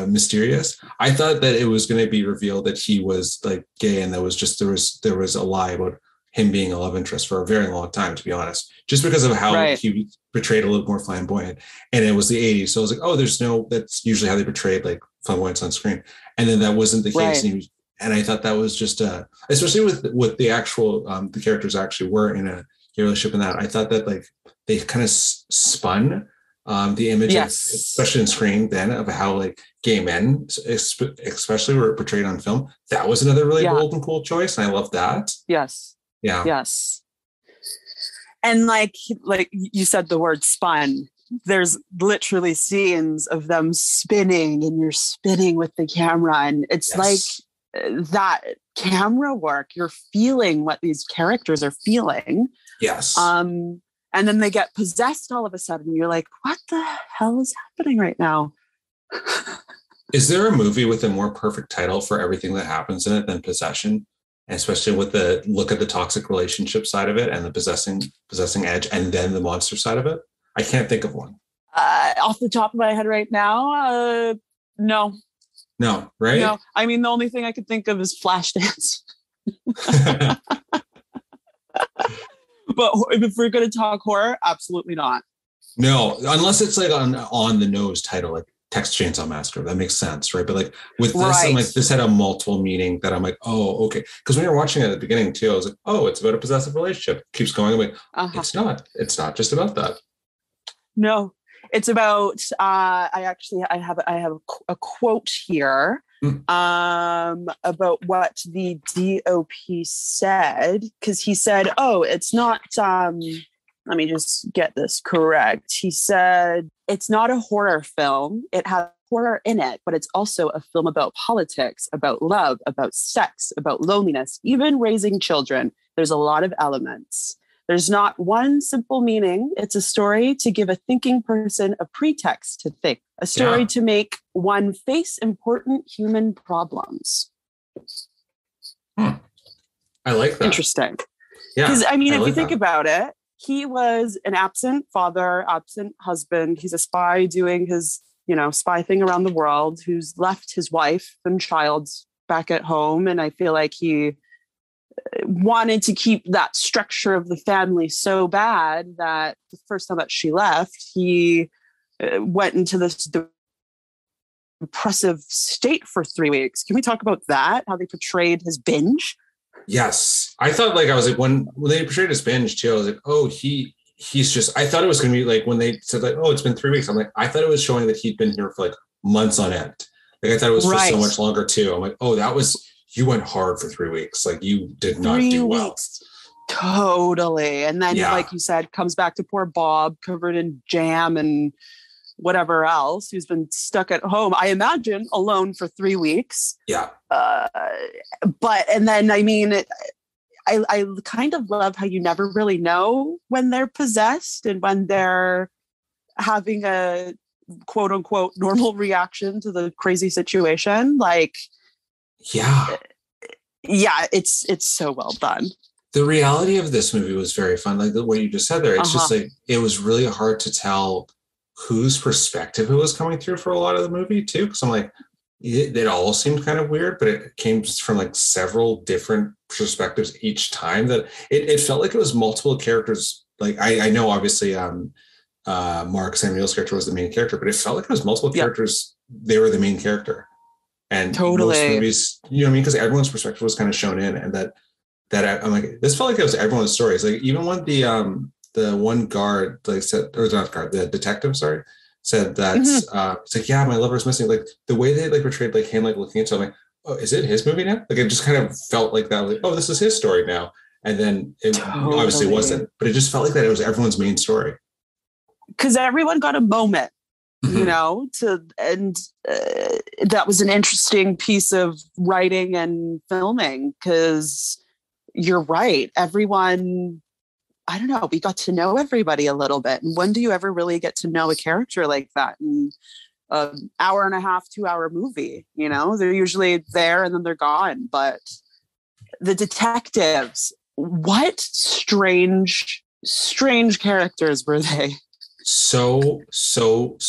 [SPEAKER 1] mysterious, I thought that it was going to be revealed that he was like gay, and there was a lie about him being a love interest for a very long time, to be honest, just because of how he portrayed a little more flamboyant. And it was the 80s. So I was like, oh, that's usually how they portrayed like flamboyance on screen. And then that wasn't the case. And I thought that was just, especially with the actual, the characters actually were in a relationship in that. I thought that like they kind of spun the image, especially in screen then, of how like gay men, especially were portrayed on film. That was another really bold and cool choice. And I love that.
[SPEAKER 2] Yes.
[SPEAKER 1] Yeah.
[SPEAKER 2] Yes. And like you said the word spun, there's literally scenes of them spinning, and you're spinning with the camera, and it's like that camera work. You're feeling what these characters are feeling.
[SPEAKER 1] Yes.
[SPEAKER 2] And then they get possessed all of a sudden. You're like, what the hell is happening right now?
[SPEAKER 1] Is there a movie with a more perfect title for everything that happens in it than Possession? And especially with the look at the toxic relationship side of it and the possessing edge, and then the monster side of it? I can't think of one.
[SPEAKER 2] Off the top of my head right now, no.
[SPEAKER 1] No, right?
[SPEAKER 2] No. I mean, the only thing I could think of is Flashdance. But if we're going to talk horror, absolutely not.
[SPEAKER 1] No, unless it's like on the nose title, like Texas Chainsaw Massacre. That makes sense, right? But like with this, I'm like, this had a multiple meaning that I'm like, oh, okay. Because when you're watching it at the beginning too, I was like, oh, it's about a possessive relationship. Keeps going. I'm like, it's not. It's not just about that.
[SPEAKER 2] No, it's about. I have a quote here about what the DOP said, because he said, oh, it's not. Let me just get this correct. He said, it's not a horror film. It has horror in it, but it's also a film about politics, about love, about sex, about loneliness, even raising children. There's a lot of elements. There's not one simple meaning. It's a story to give a thinking person a pretext to think, a story to make one face important human problems.
[SPEAKER 1] I like that.
[SPEAKER 2] Interesting.
[SPEAKER 1] Yeah.
[SPEAKER 2] Because, I mean, if you think about it, he was an absent father, absent husband. He's a spy doing his, spy thing around the world, who's left his wife and child back at home. And I feel like he wanted to keep that structure of the family so bad that the first time that she left, he went into this depressive state for 3 weeks. Can we talk about that? How they portrayed his binge?
[SPEAKER 1] Yes. I thought I was like, when they portrayed his binge too, I was like, oh, he's just, I thought it was going to be like when they said like, oh, it's been 3 weeks. I'm like, I thought it was showing that he'd been here for like months on end. Like I thought it was for so much longer too. I'm like, oh, you went hard for 3 weeks. Like you did not do well.
[SPEAKER 2] Totally. And then, like you said, comes back to poor Bob covered in jam and whatever else, who's been stuck at home, I imagine, alone for 3 weeks.
[SPEAKER 1] Yeah.
[SPEAKER 2] And then, I mean, I kind of love how you never really know when they're possessed and when they're having a quote unquote normal reaction to the crazy situation. Like, it's so well done.
[SPEAKER 1] The reality of this movie was very fun. Like what you just said there, it's just like, it was really hard to tell whose perspective it was coming through for a lot of the movie too. Because I'm like, it all seemed kind of weird, but it came from like several different perspectives each time, that it felt like it was multiple characters. Like I know obviously Mark Samuel's character was the main character, but it felt like it was multiple characters. They were the main character. And most
[SPEAKER 2] Totally.
[SPEAKER 1] movies, you know what I mean? Because everyone's perspective was kind of shown in, and I'm like, this felt like it was everyone's stories. Like even when the one guard like said, or not guard, the detective, sorry, said that it's like, yeah, my lover's missing. Like the way they like portrayed like him like looking into it, I'm like, oh, is it his movie now? Like it just kind of felt like that, like, oh, this is his story now. And then it obviously wasn't, but it just felt like that it was everyone's main story.
[SPEAKER 2] Because everyone got a moment,
[SPEAKER 1] Mm-hmm.
[SPEAKER 2] you know, that was an interesting piece of writing and filming, because you're right. Everyone, I don't know, we got to know everybody a little bit. And when do you ever really get to know a character like that in an hour and a half, 2-hour movie? You know, they're usually there and then they're gone. But the detectives, what strange characters were they?
[SPEAKER 1] So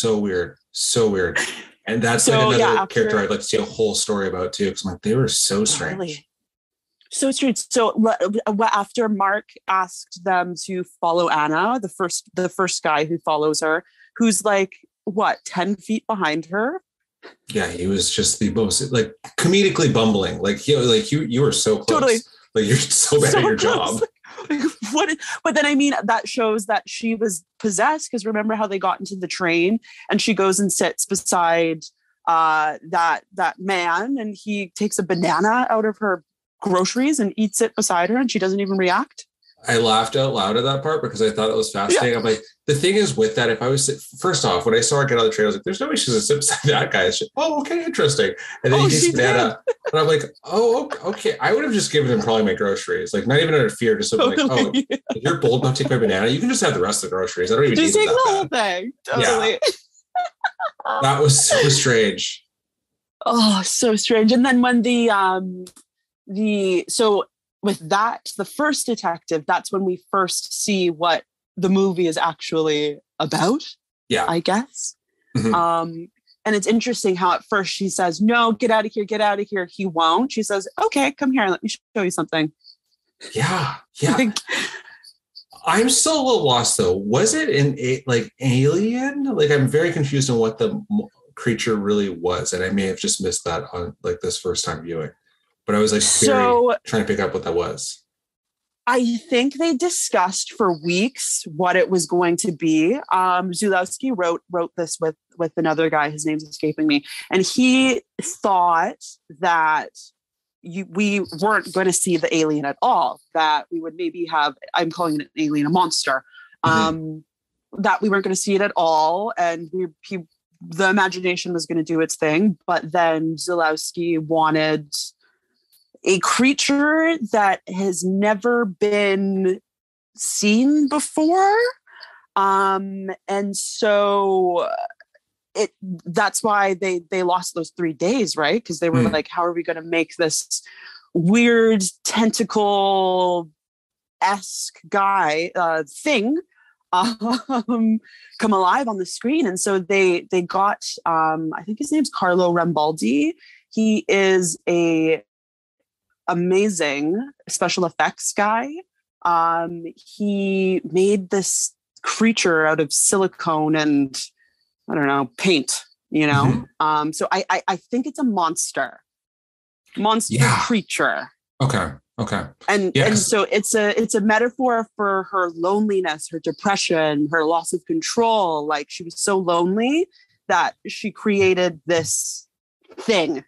[SPEAKER 1] weird. So weird. And that's like another character I'd like to see a whole story about too, because I'm like, they were so strange.
[SPEAKER 2] Really? So strange. So after Mark asked them to follow Anna, the first guy who follows her, who's like, what, 10 feet behind her?
[SPEAKER 1] Yeah, he was just the most like comedically bumbling. Like you were so close.
[SPEAKER 2] Totally.
[SPEAKER 1] Like you're so bad at your
[SPEAKER 2] close.
[SPEAKER 1] job.
[SPEAKER 2] But then I mean, that shows that she was possessed, because remember how they got into the train and she goes and sits beside that man, and he takes a banana out of her groceries and eats it beside her, and she doesn't even react.
[SPEAKER 1] I laughed out loud at that part because I thought it was fascinating. Yeah. I'm like, the thing is with that, if I was first off, when I saw her get on the train, I was like, there's no way she's gonna sit beside that guy. Oh, okay, interesting. And then he takes banana, and I'm like, oh, okay. I would have just given him probably my groceries, like not even out of fear, just totally. Like, oh, if you're bold enough to take my banana, you can just have the rest of the groceries. I don't even
[SPEAKER 2] just
[SPEAKER 1] need
[SPEAKER 2] take
[SPEAKER 1] that
[SPEAKER 2] the whole thing. Totally.
[SPEAKER 1] Yeah. That was so strange.
[SPEAKER 2] Oh, so strange. And then when with that, the first detective, that's when we first see what the movie is actually about. Yeah, I guess. Mm-hmm. And it's interesting how at first she says, no, get out of here, get out of here. He won't. She says, okay, come here. Let me show you something.
[SPEAKER 1] Yeah. I'm still a little lost though. Was it like alien? Like I'm very confused on what the creature really was. And I may have just missed that on like this first time viewing. But I was like trying to pick up what that was.
[SPEAKER 2] I think they discussed for weeks what it was going to be. Zulawski wrote this with another guy. His name's escaping me. And he thought that we weren't going to see the alien at all, that we would maybe have, I'm calling it an alien, a monster, that we weren't going to see it at all. And the imagination was going to do its thing. But then Zulawski wanted a creature that has never been seen before. And so that's why they lost those 3 days, right? Because they were like, how are we going to make this weird tentacle-esque guy thing come alive on the screen? And so they got, I think his name's Carlo Rambaldi. He is a amazing special effects guy. He made this creature out of silicone and I don't know, paint, you know? Mm-hmm. So I think it's a monster creature.
[SPEAKER 1] Okay.
[SPEAKER 2] And so it's a metaphor for her loneliness, her depression, her loss of control. Like she was so lonely that she created this thing.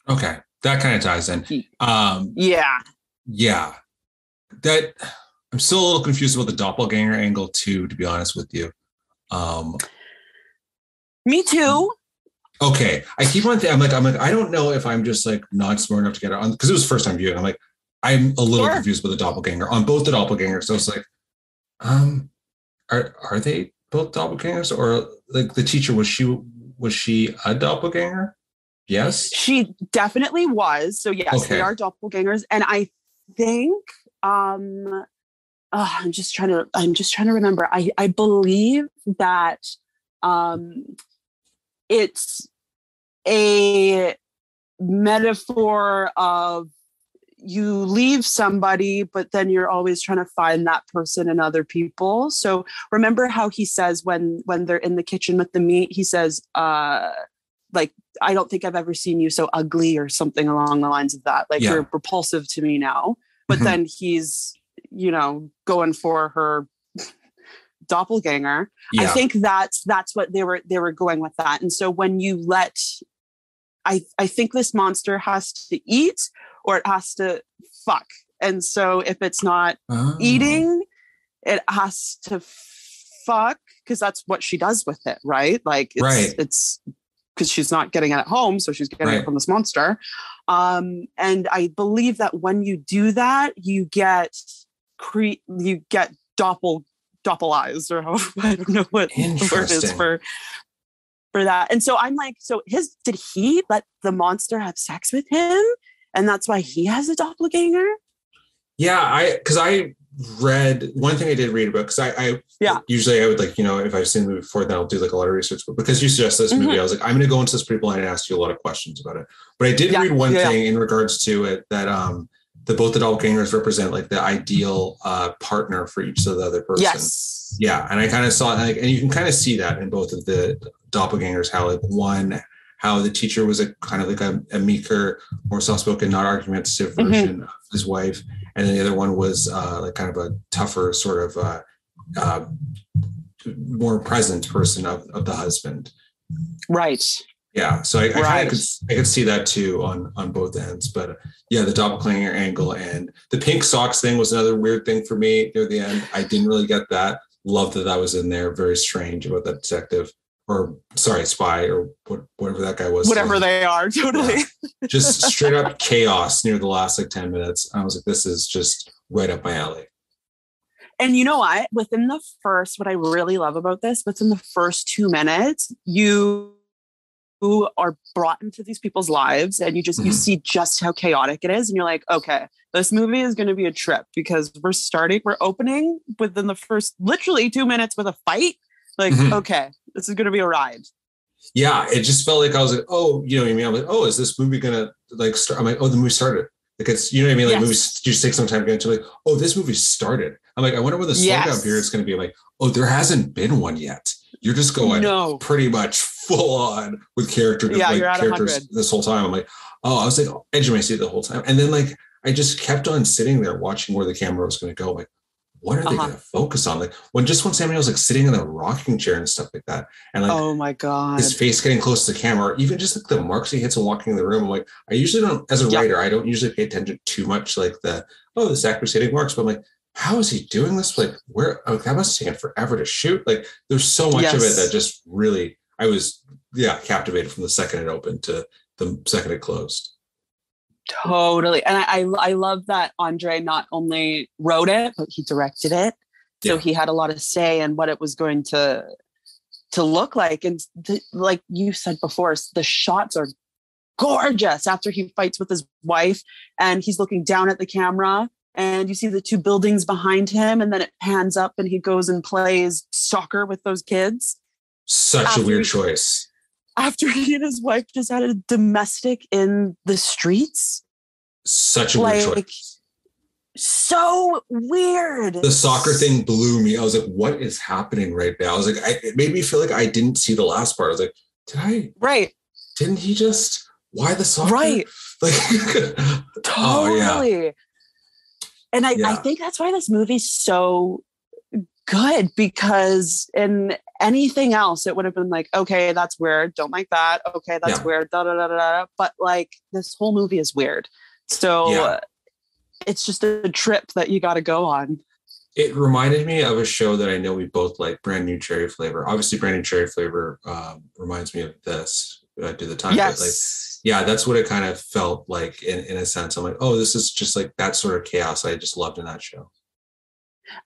[SPEAKER 1] Okay. That kind of ties in. Yeah. That I'm still a little confused about the doppelganger angle too, to be honest with you.
[SPEAKER 2] Me too.
[SPEAKER 1] Okay. I keep on thinking, I'm like, I don't know if I'm just like not smart enough to get it on, because it was first time viewing. I'm like, I'm a little confused with the doppelganger on both the doppelgangers. So it's like, are they both doppelgangers, or like the teacher, was she a doppelganger? Yes,
[SPEAKER 2] she definitely was. So yes, They are doppelgangers, and I think I'm just trying to remember. I believe that it's a metaphor of you leave somebody, but then you're always trying to find that person in other people. So remember how he says when they're in the kitchen with the meat, he says, like, I don't think I've ever seen you so ugly or something along the lines of that. Like you're repulsive to me now. But then he's, going for her doppelganger. I think that's what they were going with that. And so when you I think this monster has to eat or it has to fuck. And so if it's not eating, it has to fuck, because that's what she does with it, right? Like it's because she's not getting it at home, so she's getting it from this monster. And I believe that when you do that, you get doppelized, or I don't know what the word is for that. And so I'm like, so did he let the monster have sex with him? And that's why he has a doppelganger? Yeah,
[SPEAKER 1] because I read one thing I did read about, because I usually I would like, if I've seen the movie before, then I'll do like a lot of research. But because you suggested this movie, I was like, I'm going to go into this pre-blind and ask you a lot of questions about it. But I did read one thing in regards to it, that both the doppelgangers represent like the ideal partner for each of the other person.
[SPEAKER 2] Yes.
[SPEAKER 1] Yeah, and I kind of saw and you can kind of see that in both of the doppelgangers, how the teacher was a kind of like a meeker, more soft-spoken, not argumentative version of his wife. And then the other one was like kind of a tougher sort of more present person of the husband.
[SPEAKER 2] Right.
[SPEAKER 1] Yeah. So I kind of could see that too on both ends. But the doppelganger angle and the pink socks thing was another weird thing for me near the end. I didn't really get that. Loved that was in there. Very strange about that detective. Or spy, or whatever that guy was.
[SPEAKER 2] Whatever they are, totally.
[SPEAKER 1] Yeah. Just straight up chaos near the last like 10 minutes. I was like, this is just right up my alley.
[SPEAKER 2] And you know what? What I really love about this, within the first 2 minutes, you are brought into these people's lives, and you see just how chaotic it is. And you're like, okay, this movie is going to be a trip, because we're opening within the first literally 2 minutes with a fight. Like, okay, this is going to be a ride.
[SPEAKER 1] Yeah, it just felt like I was like, oh, you know what I mean? I'm like, oh, is this movie going to like start? I'm like, oh, the movie started. Like, it's, you know what I mean? Like movies just take some time to get into, like, oh, this movie started. I'm like, I wonder what the slowdown period is going to be. I'm like, oh, there hasn't been one yet. You're just going pretty much full on with characters this whole time. I'm like, oh, I was like edge of my seat the whole time. And then like, I just kept on sitting there watching where the camera was going to go. Like, what are they going to focus on? Like when Samuel was like sitting in a rocking chair and stuff like that. And like,
[SPEAKER 2] oh my God,
[SPEAKER 1] his face getting close to the camera, or even just like the marks he hits when walking in the room. I'm like, I usually don't, as a writer, I don't usually pay attention too much, like this actor's hitting marks, but I'm like, how is he doing this? Like that must have taken forever to shoot. Like there's so much of it that just really, I was captivated from the second it opened to the second it closed.
[SPEAKER 2] Totally. And I love that Andrzej not only wrote it, but he directed it. So he had a lot of say in what it was going to look like. And like you said before, the shots are gorgeous after he fights with his wife, and he's looking down at the camera, and you see the two buildings behind him, and then it pans up and he goes and plays soccer with those kids.
[SPEAKER 1] Such a weird choice.
[SPEAKER 2] After he and his wife just had a domestic in the streets.
[SPEAKER 1] Such a weird choice.
[SPEAKER 2] So weird.
[SPEAKER 1] The soccer thing blew me. I was like, what is happening right now? I was like, it made me feel like I didn't see the last part. I was like, didn't he just, why the soccer?
[SPEAKER 2] Right.
[SPEAKER 1] Like,
[SPEAKER 2] totally. And I think that's why this movie's so good, because in anything else it would have been like, okay, that's weird, don't like that, okay, that's weird, da da da da. But like this whole movie is weird, so it's just a trip that you got to go on.
[SPEAKER 1] It reminded me of a show that I know we both like, Brand New Cherry Flavor. Obviously Brand New Cherry Flavor reminds me of this Do the Time. But like, that's what it kind of felt like in a sense. I'm like, oh, this is just like that sort of chaos I just loved in that show.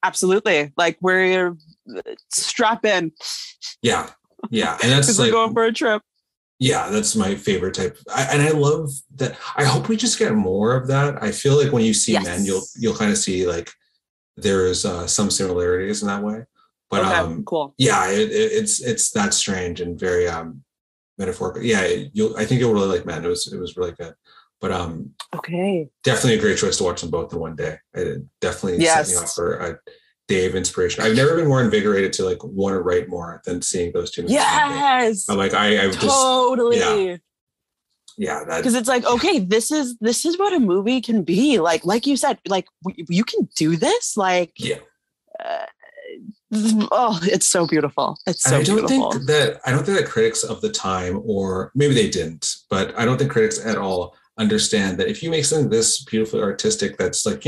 [SPEAKER 2] Absolutely. Like we're strap in.
[SPEAKER 1] Yeah. And that's like,
[SPEAKER 2] we're going for a trip.
[SPEAKER 1] Yeah, that's my favorite type. And I love that. I hope we just get more of that. I feel like when you see men, you'll kind of see like there's some similarities in that way. But
[SPEAKER 2] cool.
[SPEAKER 1] Yeah, it's that strange and very metaphorical. Yeah, I think you'll really like Men. It was really good. But definitely a great choice to watch them both in one day. It definitely set me up for day of inspiration. I've never been more invigorated to like want to write more than seeing those two movies.
[SPEAKER 2] Yes.
[SPEAKER 1] I'm like, I
[SPEAKER 2] totally.
[SPEAKER 1] Yeah.
[SPEAKER 2] Because it's like, okay, this is what a movie can be. Like you said, like you can do this. Like,
[SPEAKER 1] yeah.
[SPEAKER 2] It's so beautiful. It's so beautiful.
[SPEAKER 1] I don't think that critics of the time, or maybe they didn't, but I don't think critics at all understand that if you make something this beautifully artistic, that's like,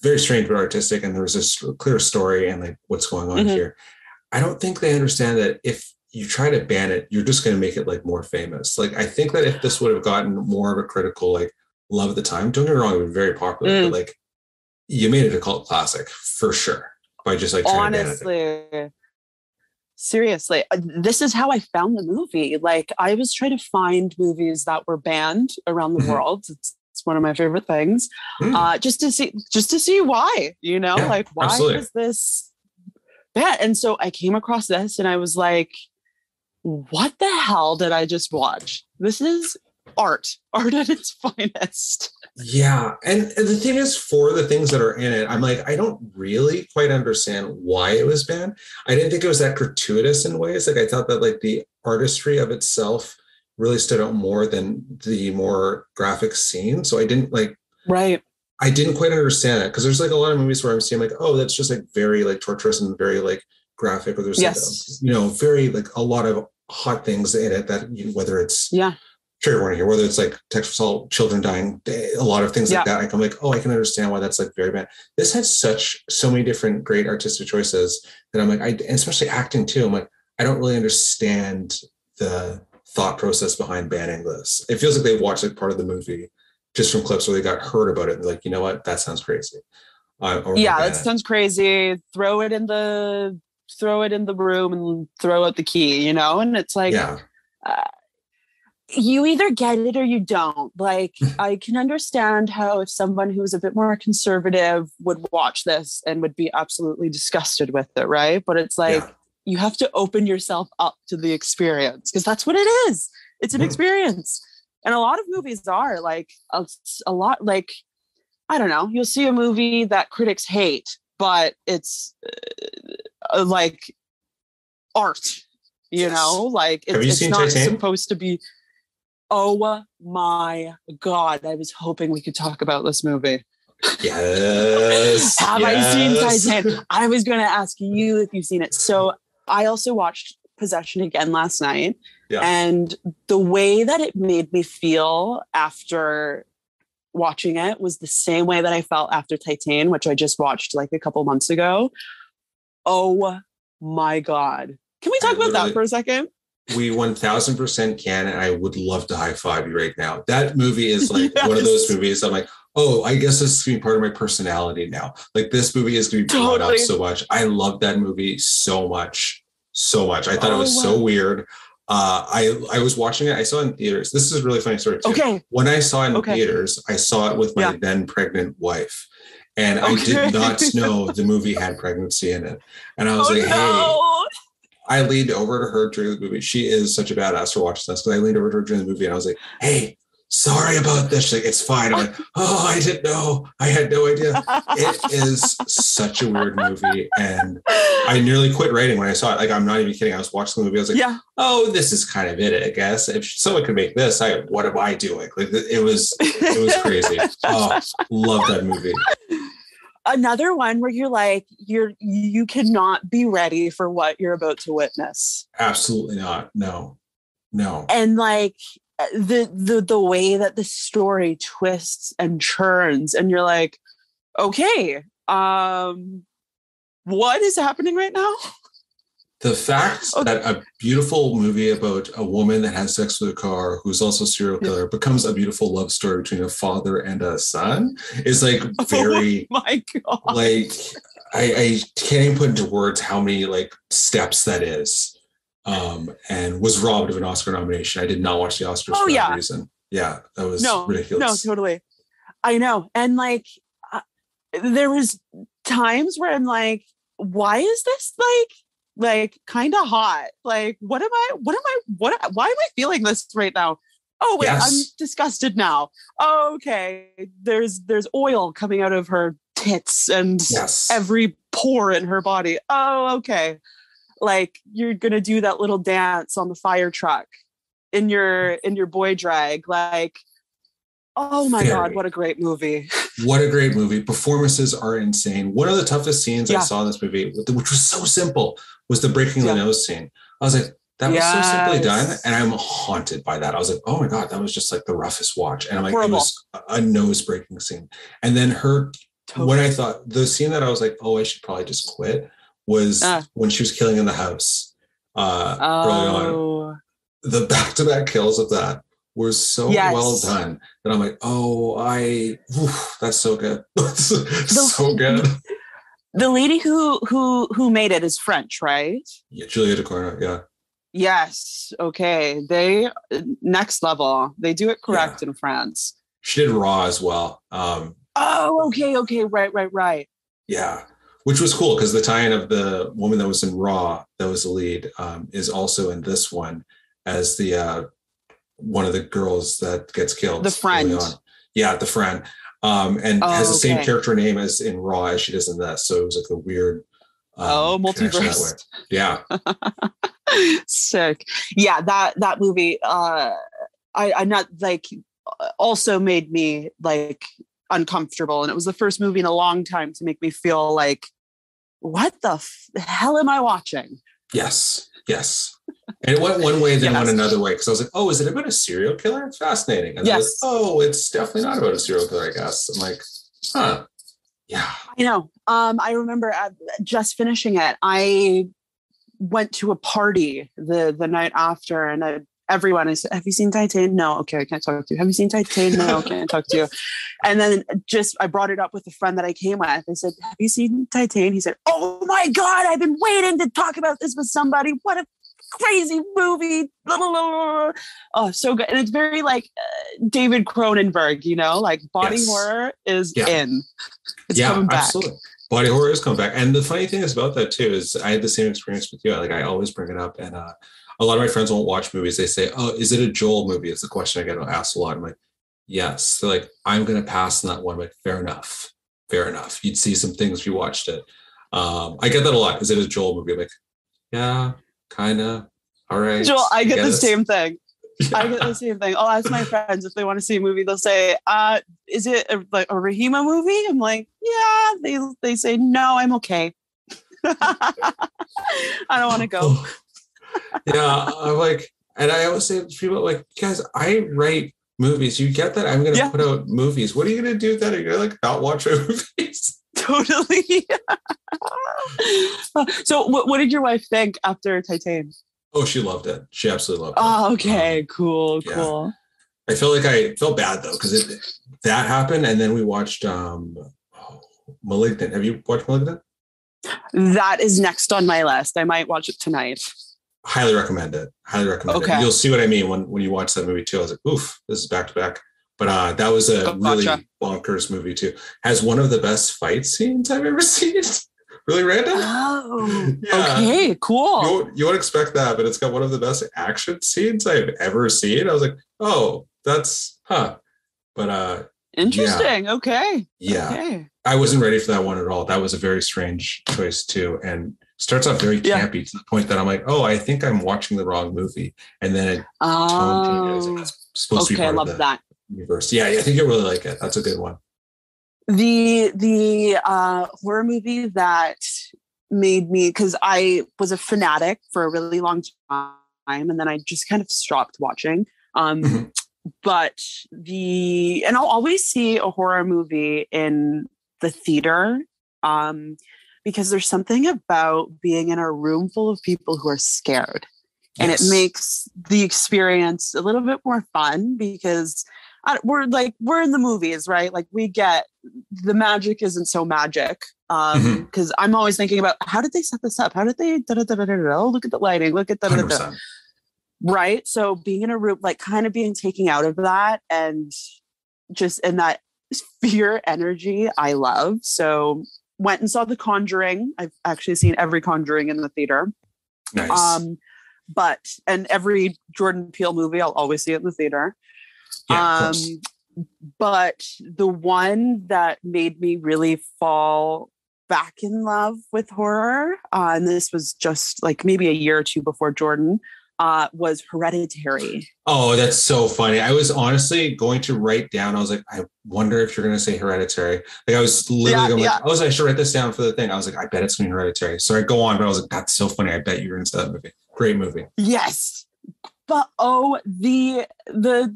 [SPEAKER 1] very strange but artistic, and there was this clear story and like what's going on here. I don't think they understand that if you try to ban it, you're just going to make it like more famous. Like, I think that if this would have gotten more of a critical like love at the time, don't get me wrong, it was very popular, but like you made it a cult classic for sure. By just like
[SPEAKER 2] honestly, seriously, this is how I found the movie. Like, I was trying to find movies that were banned around the world. It's one of my favorite things. Just to see why, like, why is this bad? And so I came across this and I was like, what the hell did I just watch? This is art at its finest.
[SPEAKER 1] Yeah. And the thing is, for the things that are in it, I'm like, I don't really quite understand why it was banned. I didn't think it was that gratuitous in ways. Like, I thought that like the artistry of itself really stood out more than the more graphic scene. So I didn't I didn't quite understand it, because there's like a lot of movies where I'm seeing like, oh, that's just like very like torturous and very like graphic, or there's like, very like a lot of hot things in it that whether it's trigger warning here, whether it's like sexual assault, children dying, a lot of things like that. I'm like, oh, I can understand why that's like very bad. This had so many different great artistic choices that I'm like, and especially acting too. I'm like, I don't really understand the thought process behind banning this. It feels like they watched like part of the movie just from clips where they got heard about it. And like, you know what? That sounds crazy.
[SPEAKER 2] That sounds crazy. Throw it in the room and throw out the key, and it's like, you either get it or you don't. Like, I can understand how if someone who is a bit more conservative would watch this and would be absolutely disgusted with it, right? But it's like, you have to open yourself up to the experience, because that's what it is. It's an experience. And a lot of movies are like a lot, like, I don't know, you'll see a movie that critics hate, but it's like art, like it's not
[SPEAKER 1] Titanic?
[SPEAKER 2] Supposed to be. Oh my God. I was hoping we could talk about this movie.
[SPEAKER 1] Yes.
[SPEAKER 2] Have I seen Titanic? I was going to ask you if you've seen it. So I also watched Possession again last night. Yeah. And the way that it made me feel after watching it was the same way that I felt after Titane, which I just watched like a couple months ago. Oh my God. Can we talk about that for a second?
[SPEAKER 1] We 1000% can, and I would love to high five you right now. That movie is like one of those movies I'm like, oh, I guess this is going to be part of my personality now. Like, this movie is going to be brought up so much. I love that movie so much. I thought it was so weird. I was watching it. I saw it in theaters. This is a really funny story too. Okay. When I saw it in theaters, I saw it with my then pregnant wife. And I did not know the movie had pregnancy in it. And I was hey, I leaned over to her during the movie. She is such a badass for watching this, because I leaned over to her during the movie and I was like, hey, sorry about this. She's like, it's fine. I'm like, oh, I didn't know. I had no idea. It is such a weird movie. And I nearly quit writing when I saw it. Like, I'm not even kidding. I was watching the movie. I was like, oh, this is kind of it, I guess. If someone could make this, what am I doing? Like, it was crazy. Oh, love that movie.
[SPEAKER 2] Another one where you're like, you cannot be ready for what you're about to witness.
[SPEAKER 1] Absolutely not. No.
[SPEAKER 2] And like the way that the story twists and churns, and you're like, okay, what is happening right now?
[SPEAKER 1] The fact that a beautiful movie about a woman that has sex with a car, who's also a serial killer, becomes a beautiful love story between a father and a son is like very,
[SPEAKER 2] oh my God.
[SPEAKER 1] Like, I can't even put into words how many like steps that is. And was robbed of an Oscar nomination. I did not watch the Oscars for that reason. Yeah, that was ridiculous.
[SPEAKER 2] No, totally. I know. And like, there was times where I'm like, why is this like kind of hot? Like, why am I feeling this right now? Oh wait, I'm disgusted now. Oh, okay. There's oil coming out of her tits, and every pour in her body. Oh, okay. Like you're gonna do that little dance on the fire truck in your boy drag. Like, oh my God, what a great movie.
[SPEAKER 1] What a great movie. Performances are insane. One of the toughest scenes I saw in this movie, which was so simple, was the breaking the nose scene. I was like, that was so simply done. And I'm haunted by that. I was like, oh my God, that was just like the roughest watch. And I'm like, it was a nose breaking scene. And then when I thought the scene that I was like, oh, I should probably just quit was when she was killing in the house early on. The back-to-back kills of that were so well done that I'm like, that's so good. So good.
[SPEAKER 2] The lady who made it is French, right?
[SPEAKER 1] Yeah, Julia Ducournau, yeah.
[SPEAKER 2] Yes. Okay. They next level. They do it correct in France.
[SPEAKER 1] She did Raw as well.
[SPEAKER 2] Okay. Right.
[SPEAKER 1] Yeah. Which was cool because the tie-in of the woman that was in Raw, that was the lead, is also in this one as the one of the girls that gets killed.
[SPEAKER 2] The friend.
[SPEAKER 1] Yeah, the friend. And has the same character name as in Raw as she does in this. So it was like a weird
[SPEAKER 2] multiverse.
[SPEAKER 1] Yeah.
[SPEAKER 2] Sick. Yeah, that movie I not like also made me like uncomfortable, and it was the first movie in a long time to make me feel like, what the hell am I watching?
[SPEAKER 1] Yes. And it went one way, then went another way. Because I was like, oh, is it about a serial killer? It's fascinating. And then it's definitely not about a serial killer, I guess. I'm like, huh. Yeah.
[SPEAKER 2] I know. I remember just finishing it. I went to a party the night after, and everyone is, have you seen Titan? No. Okay, I can't talk to you. Have you seen Titan? No, can't talk to you. And then I brought it up with a friend that I came with. I said, have you seen Titan? He said, oh my God, I've been waiting to talk about this with somebody. What a crazy movie. Oh, so good. And it's very like David Cronenberg, like body horror is in. It's coming back.
[SPEAKER 1] Absolutely. Body horror is coming back. And the funny thing is about that too, is I had the same experience with you. Like I always bring it up, and a lot of my friends won't watch movies. They say, oh, is it a Joel movie? It's the question I get asked a lot. I'm like, yes. They're like, I'm going to pass on that one. I'm like, fair enough. You'd see some things if you watched it. I get that a lot. Is it a Joel movie? I'm like, yeah, kind of. All right.
[SPEAKER 2] Joel, I get the same thing. Yeah. I get the same thing. I'll ask my friends if they want to see a movie. They'll say, is it a Rehema movie? I'm like, yeah. They say, no, I'm okay. I don't want to go.
[SPEAKER 1] Yeah, I'm like, and I always say to people, like, guys, I write movies. You get that? I'm going to put out movies. What are you going to do then? Are you going to like not watch movies?
[SPEAKER 2] Totally. So what did your wife think after Titan?
[SPEAKER 1] Oh, she loved it. She absolutely loved it.
[SPEAKER 2] Oh, okay. Cool.
[SPEAKER 1] I felt bad though, because that happened. And then we watched Malignant. Have you watched Malignant?
[SPEAKER 2] That is next on my list. I might watch it tonight.
[SPEAKER 1] Highly recommend it. Okay. You'll see what I mean when you watch that movie too. I was like, oof, this is back to back. But that was a really bonkers movie too. Has one of the best fight scenes I've ever seen. Really random.
[SPEAKER 2] Oh, okay, cool.
[SPEAKER 1] You won't expect that, but it's got one of the best action scenes I've ever seen. I was like, oh, that's But
[SPEAKER 2] interesting. Yeah. Okay.
[SPEAKER 1] Yeah.
[SPEAKER 2] Okay.
[SPEAKER 1] I wasn't ready for that one at all. That was a very strange choice too, and starts off very campy to the point that I'm like, oh, I think I'm watching the wrong movie, and then it tone changes. It's supposed to be part of the universe. Yeah, I think you'll really like it. That's a good one.
[SPEAKER 2] The horror movie that made me, because I was a fanatic for a really long time, and then I just kind of stopped watching. But and I'll always see a horror movie in the theater, because there's something about being in a room full of people who are scared, and it makes the experience a little bit more fun, because we're in the movies, right? Like we get the magic isn't so magic, because I'm always thinking about, how did they set this up? How did they look at the lighting, look at that. Right. So being in a room, like kind of being taken out of that, and just in that fear energy, I love. So went and saw The Conjuring. I've actually seen every Conjuring in the theater.
[SPEAKER 1] Nice.
[SPEAKER 2] And every Jordan Peele movie, I'll always see it in the theater.
[SPEAKER 1] Yeah,
[SPEAKER 2] but the one that made me really fall back in love with horror, and this was just like maybe a year or two before Jordan, was Hereditary.
[SPEAKER 1] Oh, that's so funny. I was honestly going to write down, I was like, I wonder if you're going to say Hereditary. Like I was literally going like, I should write this down for the thing. I was like, I bet it's going to be Hereditary. So I go on, but I was like, that's so funny. I bet you're going to say that movie. Great movie.
[SPEAKER 2] Yes. But the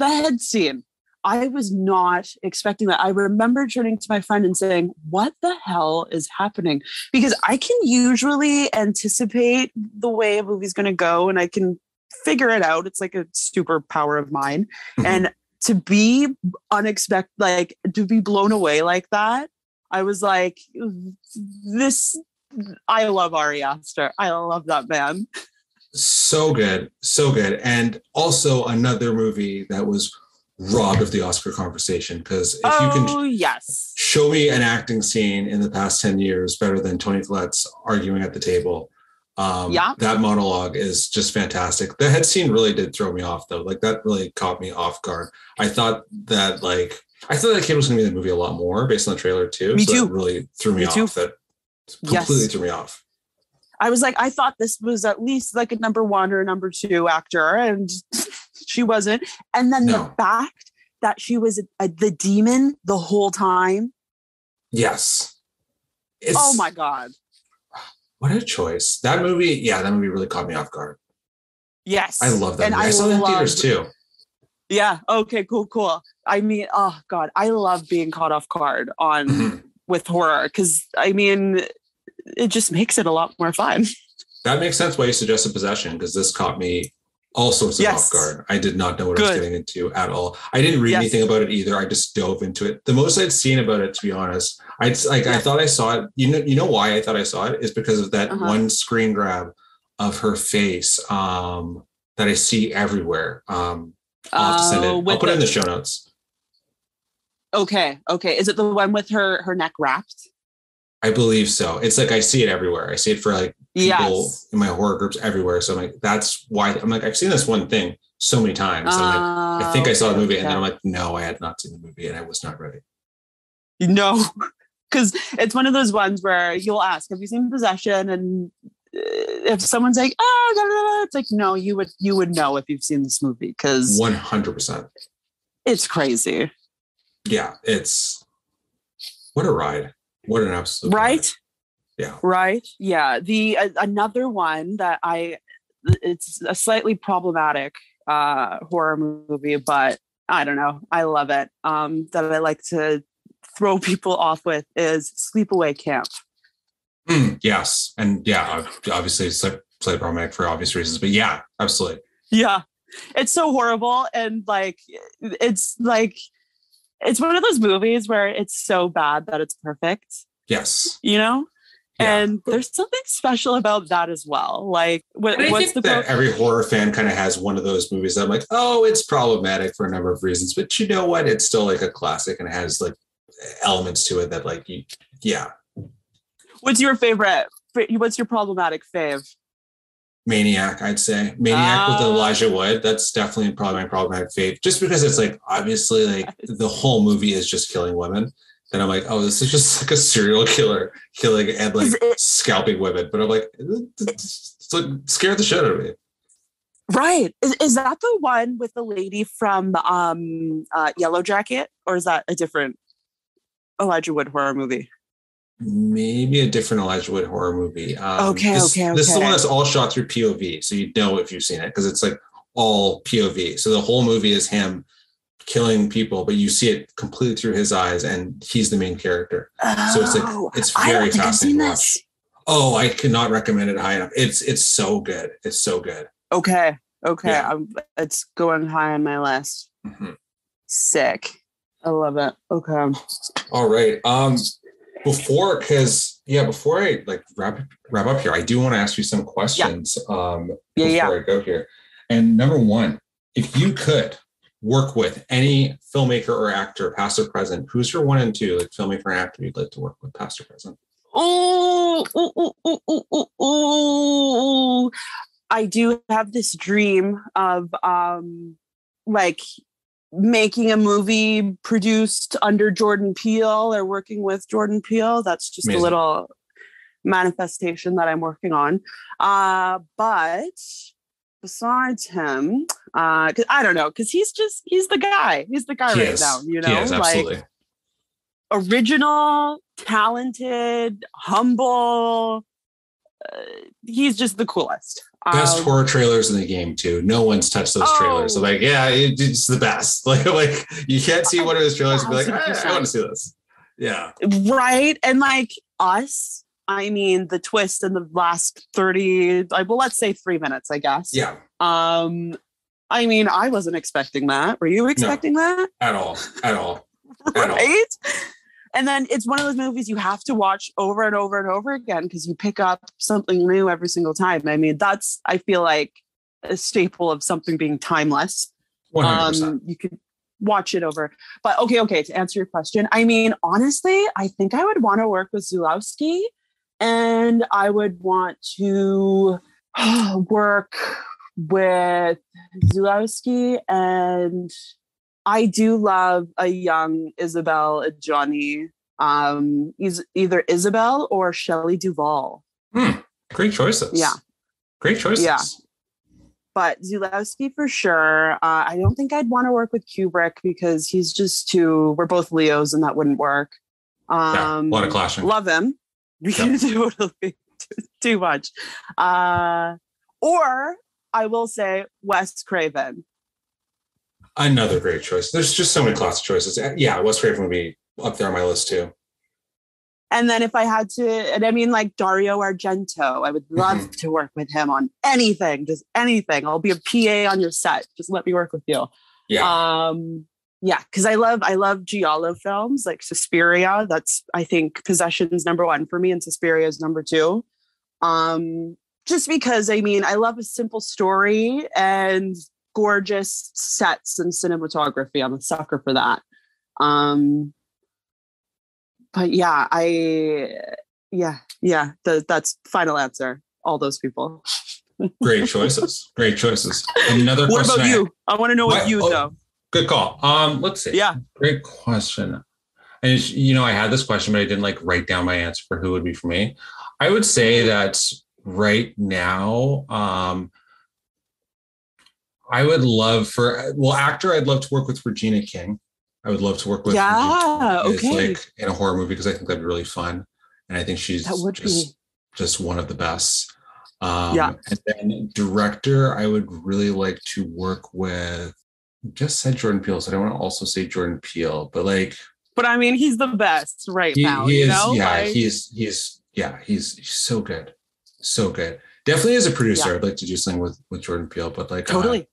[SPEAKER 2] head scene, I was not expecting that. I remember turning to my friend and saying, what the hell is happening? Because I can usually anticipate the way a movie's going to go and I can figure it out. It's like a superpower of mine. Mm-hmm. And to be unexpected, like to be blown away like that, I was like, I love Ari Aster. I love that man.
[SPEAKER 1] So good. So good. And also another movie that was robbed of the Oscar conversation, because if you can show me an acting scene in the past 10 years better than Toni Collette's arguing at the table, that monologue is just fantastic. The head scene really did throw me off though. Like that really caught me off guard. I thought that kid was going to be in the movie a lot more based on the trailer too.
[SPEAKER 2] Me too.
[SPEAKER 1] That really threw me off. That completely threw me off.
[SPEAKER 2] I was like, I thought this was at least like a number 1 or number 2 actor, and she wasn't. And then the fact that she was the demon the whole time.
[SPEAKER 1] Yes.
[SPEAKER 2] Oh my God.
[SPEAKER 1] What a choice. That movie really caught me off guard.
[SPEAKER 2] Yes.
[SPEAKER 1] I love that movie. I saw that in theaters too.
[SPEAKER 2] Yeah. Okay, cool. I mean, oh God, I love being caught off guard with horror, because I mean, it just makes it a lot more fun.
[SPEAKER 1] That makes sense why you suggested Possession, because this caught me all sorts of off guard. I did not know what I was getting into at all. I didn't read anything about it either. I just dove into it. The most I'd seen about it, to be honest, I thought I saw it. You know why I thought I saw it is because of that one screen grab of her face that I see everywhere. I'll have to send it. I'll put it in the show notes.
[SPEAKER 2] Okay. Is it the one with her neck wrapped?
[SPEAKER 1] I believe so. It's like I see it everywhere. I see it for like people in my horror groups everywhere. So I'm like, that's why I'm like, I've seen this one thing so many times. And I'm like, I think I saw the movie, and then I'm like, no, I had not seen the movie, and I was not ready.
[SPEAKER 2] No, because it's one of those ones where you'll ask, have you seen Possession? And if someone's like, it's like, no, you would know if you've seen this movie, because
[SPEAKER 1] 100%.
[SPEAKER 2] It's crazy.
[SPEAKER 1] Yeah, what a ride. What an absolute
[SPEAKER 2] right
[SPEAKER 1] ride. Yeah.
[SPEAKER 2] Right. Yeah. The another one that it's a slightly problematic horror movie, but I don't know, I love it, that I like to throw people off with, is Sleepaway Camp.
[SPEAKER 1] Yes. And yeah, obviously it's like slightly problematic for obvious reasons, but yeah, absolutely.
[SPEAKER 2] Yeah. It's so horrible, and it's one of those movies where it's so bad that it's perfect.
[SPEAKER 1] Yes.
[SPEAKER 2] You know?
[SPEAKER 1] Yeah.
[SPEAKER 2] And there's something special about that as well. Like, what's
[SPEAKER 1] that every horror fan kind of has one of those movies that I'm like, oh, it's problematic for a number of reasons, but you know what? It's still like a classic, and it has like elements to it that like, yeah.
[SPEAKER 2] What's your favorite? What's your problematic fave?
[SPEAKER 1] Maniac, I'd say. Maniac with Elijah Wood. That's definitely probably my problematic fave. Just because it's like, obviously, like the whole movie is just killing women. Then I'm like, oh, this is just like a serial killer killing and like scalping women. But I'm like, it's like scared the shit out of me.
[SPEAKER 2] Right. Is that the one with the lady from Yellow Jacket? Or is that a different Elijah Wood horror movie?
[SPEAKER 1] Maybe a different Elijah Wood horror movie.
[SPEAKER 2] Okay.
[SPEAKER 1] This is the one that's all shot through POV, so you know if you've seen it, because it's like all POV. So the whole movie is him killing people, but you see it completely through his eyes, and he's the main character. So it's like it's very fascinating to watch. Oh, I cannot recommend it high enough. It's so good. It's so good.
[SPEAKER 2] Okay. Yeah. It's going high on my list.
[SPEAKER 1] Mm-hmm.
[SPEAKER 2] Sick. I love it. Okay.
[SPEAKER 1] All right. Before I like wrap up here, I do want to ask you some questions before I go here. And number one, if you could work with any filmmaker or actor, past or present, who's your 1 and 2, like filmmaker and actor you'd like to work with, past or present?
[SPEAKER 2] I do have this dream of like making a movie produced under Jordan Peele or working with Jordan Peele. That's just amazing. manifestation that I'm working on. But besides him, cause I don't know, because he's the guy. He's the guy right now, you know?
[SPEAKER 1] He is, absolutely.
[SPEAKER 2] Like, original, talented, humble. He's just the coolest.
[SPEAKER 1] Best horror trailers in the game too. No one's touched those trailers. So like, yeah, it's the best. Like you can't see one of his trailers and be like, I want to see this. Yeah.
[SPEAKER 2] Right. And like us, I mean, the twist in the last 30, well, let's say 3 minutes, I guess.
[SPEAKER 1] Yeah.
[SPEAKER 2] I mean, I wasn't expecting that. Were you expecting that?
[SPEAKER 1] At all.
[SPEAKER 2] Right? And then it's one of those movies you have to watch over and over and over again because you pick up something new every single time. I mean, that's, I feel like, a staple of something being timeless.
[SPEAKER 1] 100%.
[SPEAKER 2] You could watch it over. But okay, to answer your question, I mean, honestly, I think I would want to work with Zulawski, and I would want to work with Zulawski, and I do love a young Isabel Adjani. He's either Isabel or Shelley Duvall.
[SPEAKER 1] Great choices.
[SPEAKER 2] Yeah.
[SPEAKER 1] Great choices.
[SPEAKER 2] Yeah. But Zulawski for sure. I don't think I'd want to work with Kubrick because he's just we're both Leos and that wouldn't work.
[SPEAKER 1] A lot of clashing.
[SPEAKER 2] Love him. We can totally too much. Or I will say Wes Craven.
[SPEAKER 1] Another great choice. There's just so many classic choices. Yeah, Wes Craven would be up there on my list too.
[SPEAKER 2] And then if I had to, and I mean like Dario Argento, I would love to work with him on anything, just anything. I'll be a PA on your set. Just let me work with you.
[SPEAKER 1] Yeah.
[SPEAKER 2] Because I love Giallo films like Suspiria. That's, I think, Possession's #1 for me, and Suspiria is #2. Just because, I mean, I love a simple story and gorgeous sets and cinematography. I'm a sucker for that. But yeah, that's final answer. All those people.
[SPEAKER 1] Great choices. Another
[SPEAKER 2] what
[SPEAKER 1] question.
[SPEAKER 2] About you? I want to know what you though.
[SPEAKER 1] Good call. Let's see.
[SPEAKER 2] Yeah.
[SPEAKER 1] Great question. And I had this question, but I didn't write down my answer for who would be for me. I would say that right now, I would love actor. I'd love to work with Regina King. I would love to work with
[SPEAKER 2] okay.
[SPEAKER 1] In a horror movie because I think that'd be really fun, and I think she's just one of the best. And then director, I would really like to work with. Just said Jordan Peele, so I don't want to also say Jordan Peele, but
[SPEAKER 2] But I mean, he's the best now.
[SPEAKER 1] He is. He's so good, so good. Definitely as a producer, I'd like to do something with Jordan Peele, but
[SPEAKER 2] totally.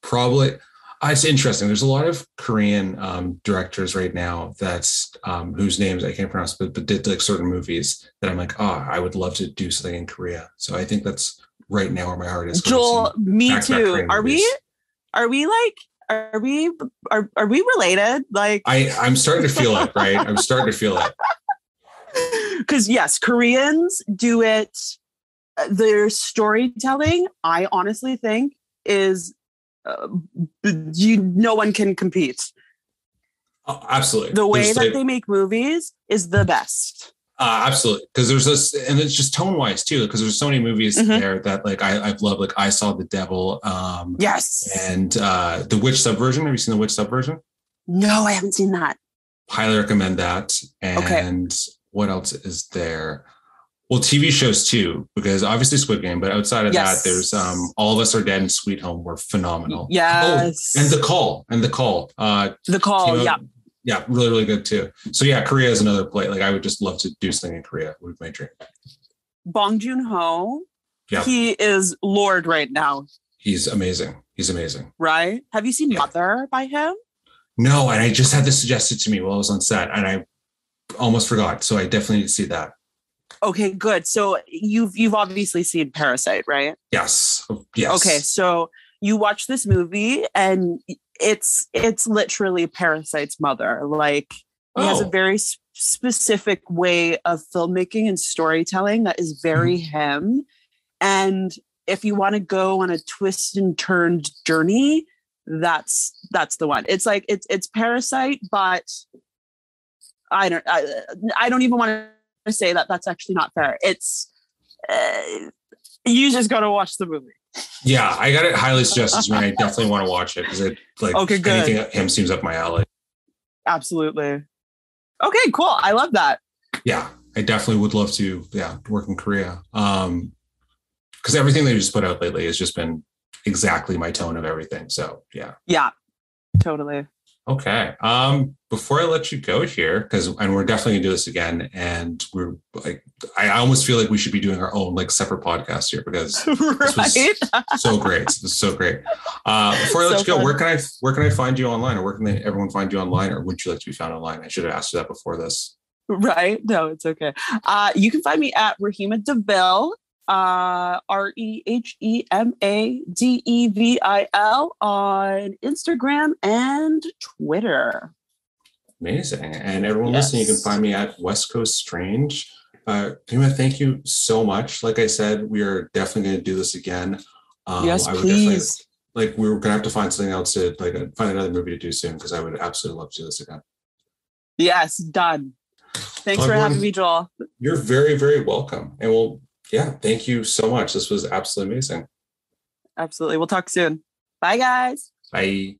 [SPEAKER 1] Probably. It's interesting. There's a lot of Korean directors right now that's whose names I can't pronounce, but did certain movies that I'm like, I would love to do something in Korea. So I think that's right now where my heart is.
[SPEAKER 2] Joel, me too. Are we related?
[SPEAKER 1] I'm starting to feel it, right? I'm starting to feel it.
[SPEAKER 2] Because yes, Koreans do it. Their storytelling, I honestly think, is no one can compete.
[SPEAKER 1] Absolutely.
[SPEAKER 2] The way that they make movies is the best.
[SPEAKER 1] Absolutely. Because there's this, and it's just tone wise too, because there's so many movies there that I've loved, I Saw the Devil.
[SPEAKER 2] Yes.
[SPEAKER 1] And The Witch Subversion. Have you seen The Witch Subversion?
[SPEAKER 2] No, I haven't seen that.
[SPEAKER 1] Highly recommend that. And what else is there? Well, TV shows too, because obviously Squid Game, but outside of that, there's All of Us Are Dead and Sweet Home were phenomenal.
[SPEAKER 2] Yes.
[SPEAKER 1] And The Call. The Call, yeah, really, really good too. So yeah, Korea is another play. I would just love to do something in Korea. Would be my dream.
[SPEAKER 2] Bong Joon-ho, he is Lord right now.
[SPEAKER 1] He's amazing.
[SPEAKER 2] Right? Have you seen Mother by him?
[SPEAKER 1] No, and I just had this suggested to me while I was on set, and I almost forgot. So I definitely need to see that.
[SPEAKER 2] Okay, good. So you've obviously seen Parasite, right?
[SPEAKER 1] Yes.
[SPEAKER 2] Okay, so you watch this movie and it's literally Parasite's mother. He has a very specific way of filmmaking and storytelling that is very him. And if you want to go on a twist and turned journey, that's the one. It's it's Parasite, but I don't even want to to say that that's actually not fair. It's you just got to watch the movie.
[SPEAKER 1] Yeah, I got it highly suggested to me. I definitely want to watch it because it
[SPEAKER 2] Okay, good.
[SPEAKER 1] anything that him seems up my alley.
[SPEAKER 2] Absolutely. Okay, cool. I love that.
[SPEAKER 1] Yeah, I definitely would love to. Yeah, work in Korea. Because everything they just put out lately has just been exactly my tone of everything. So
[SPEAKER 2] yeah, totally.
[SPEAKER 1] Okay. Before I let you go here, and we're definitely gonna do this again, and we're like, I almost feel like we should be doing our own like separate podcast here because this was so great. This was so great. Before I let you go, where can I find you online, or where can everyone find you online, or would you like to be found online? I should have asked you that before this.
[SPEAKER 2] Right? No, it's okay. You can find me at Rehema Deville, RehemadEvil on Instagram and Twitter.
[SPEAKER 1] Amazing. And everyone listening, you can find me at West Coast Strange. Rehema, thank you so much. Like I said, we are definitely going to do this again.
[SPEAKER 2] Yes, please.
[SPEAKER 1] We're going to have to find something else to find another movie to do soon, because I would absolutely love to do this again.
[SPEAKER 2] Yes, done. Thanks for having me, Joel.
[SPEAKER 1] You're very, very welcome. And thank you so much. This was absolutely amazing.
[SPEAKER 2] Absolutely. We'll talk soon. Bye, guys.
[SPEAKER 1] Bye.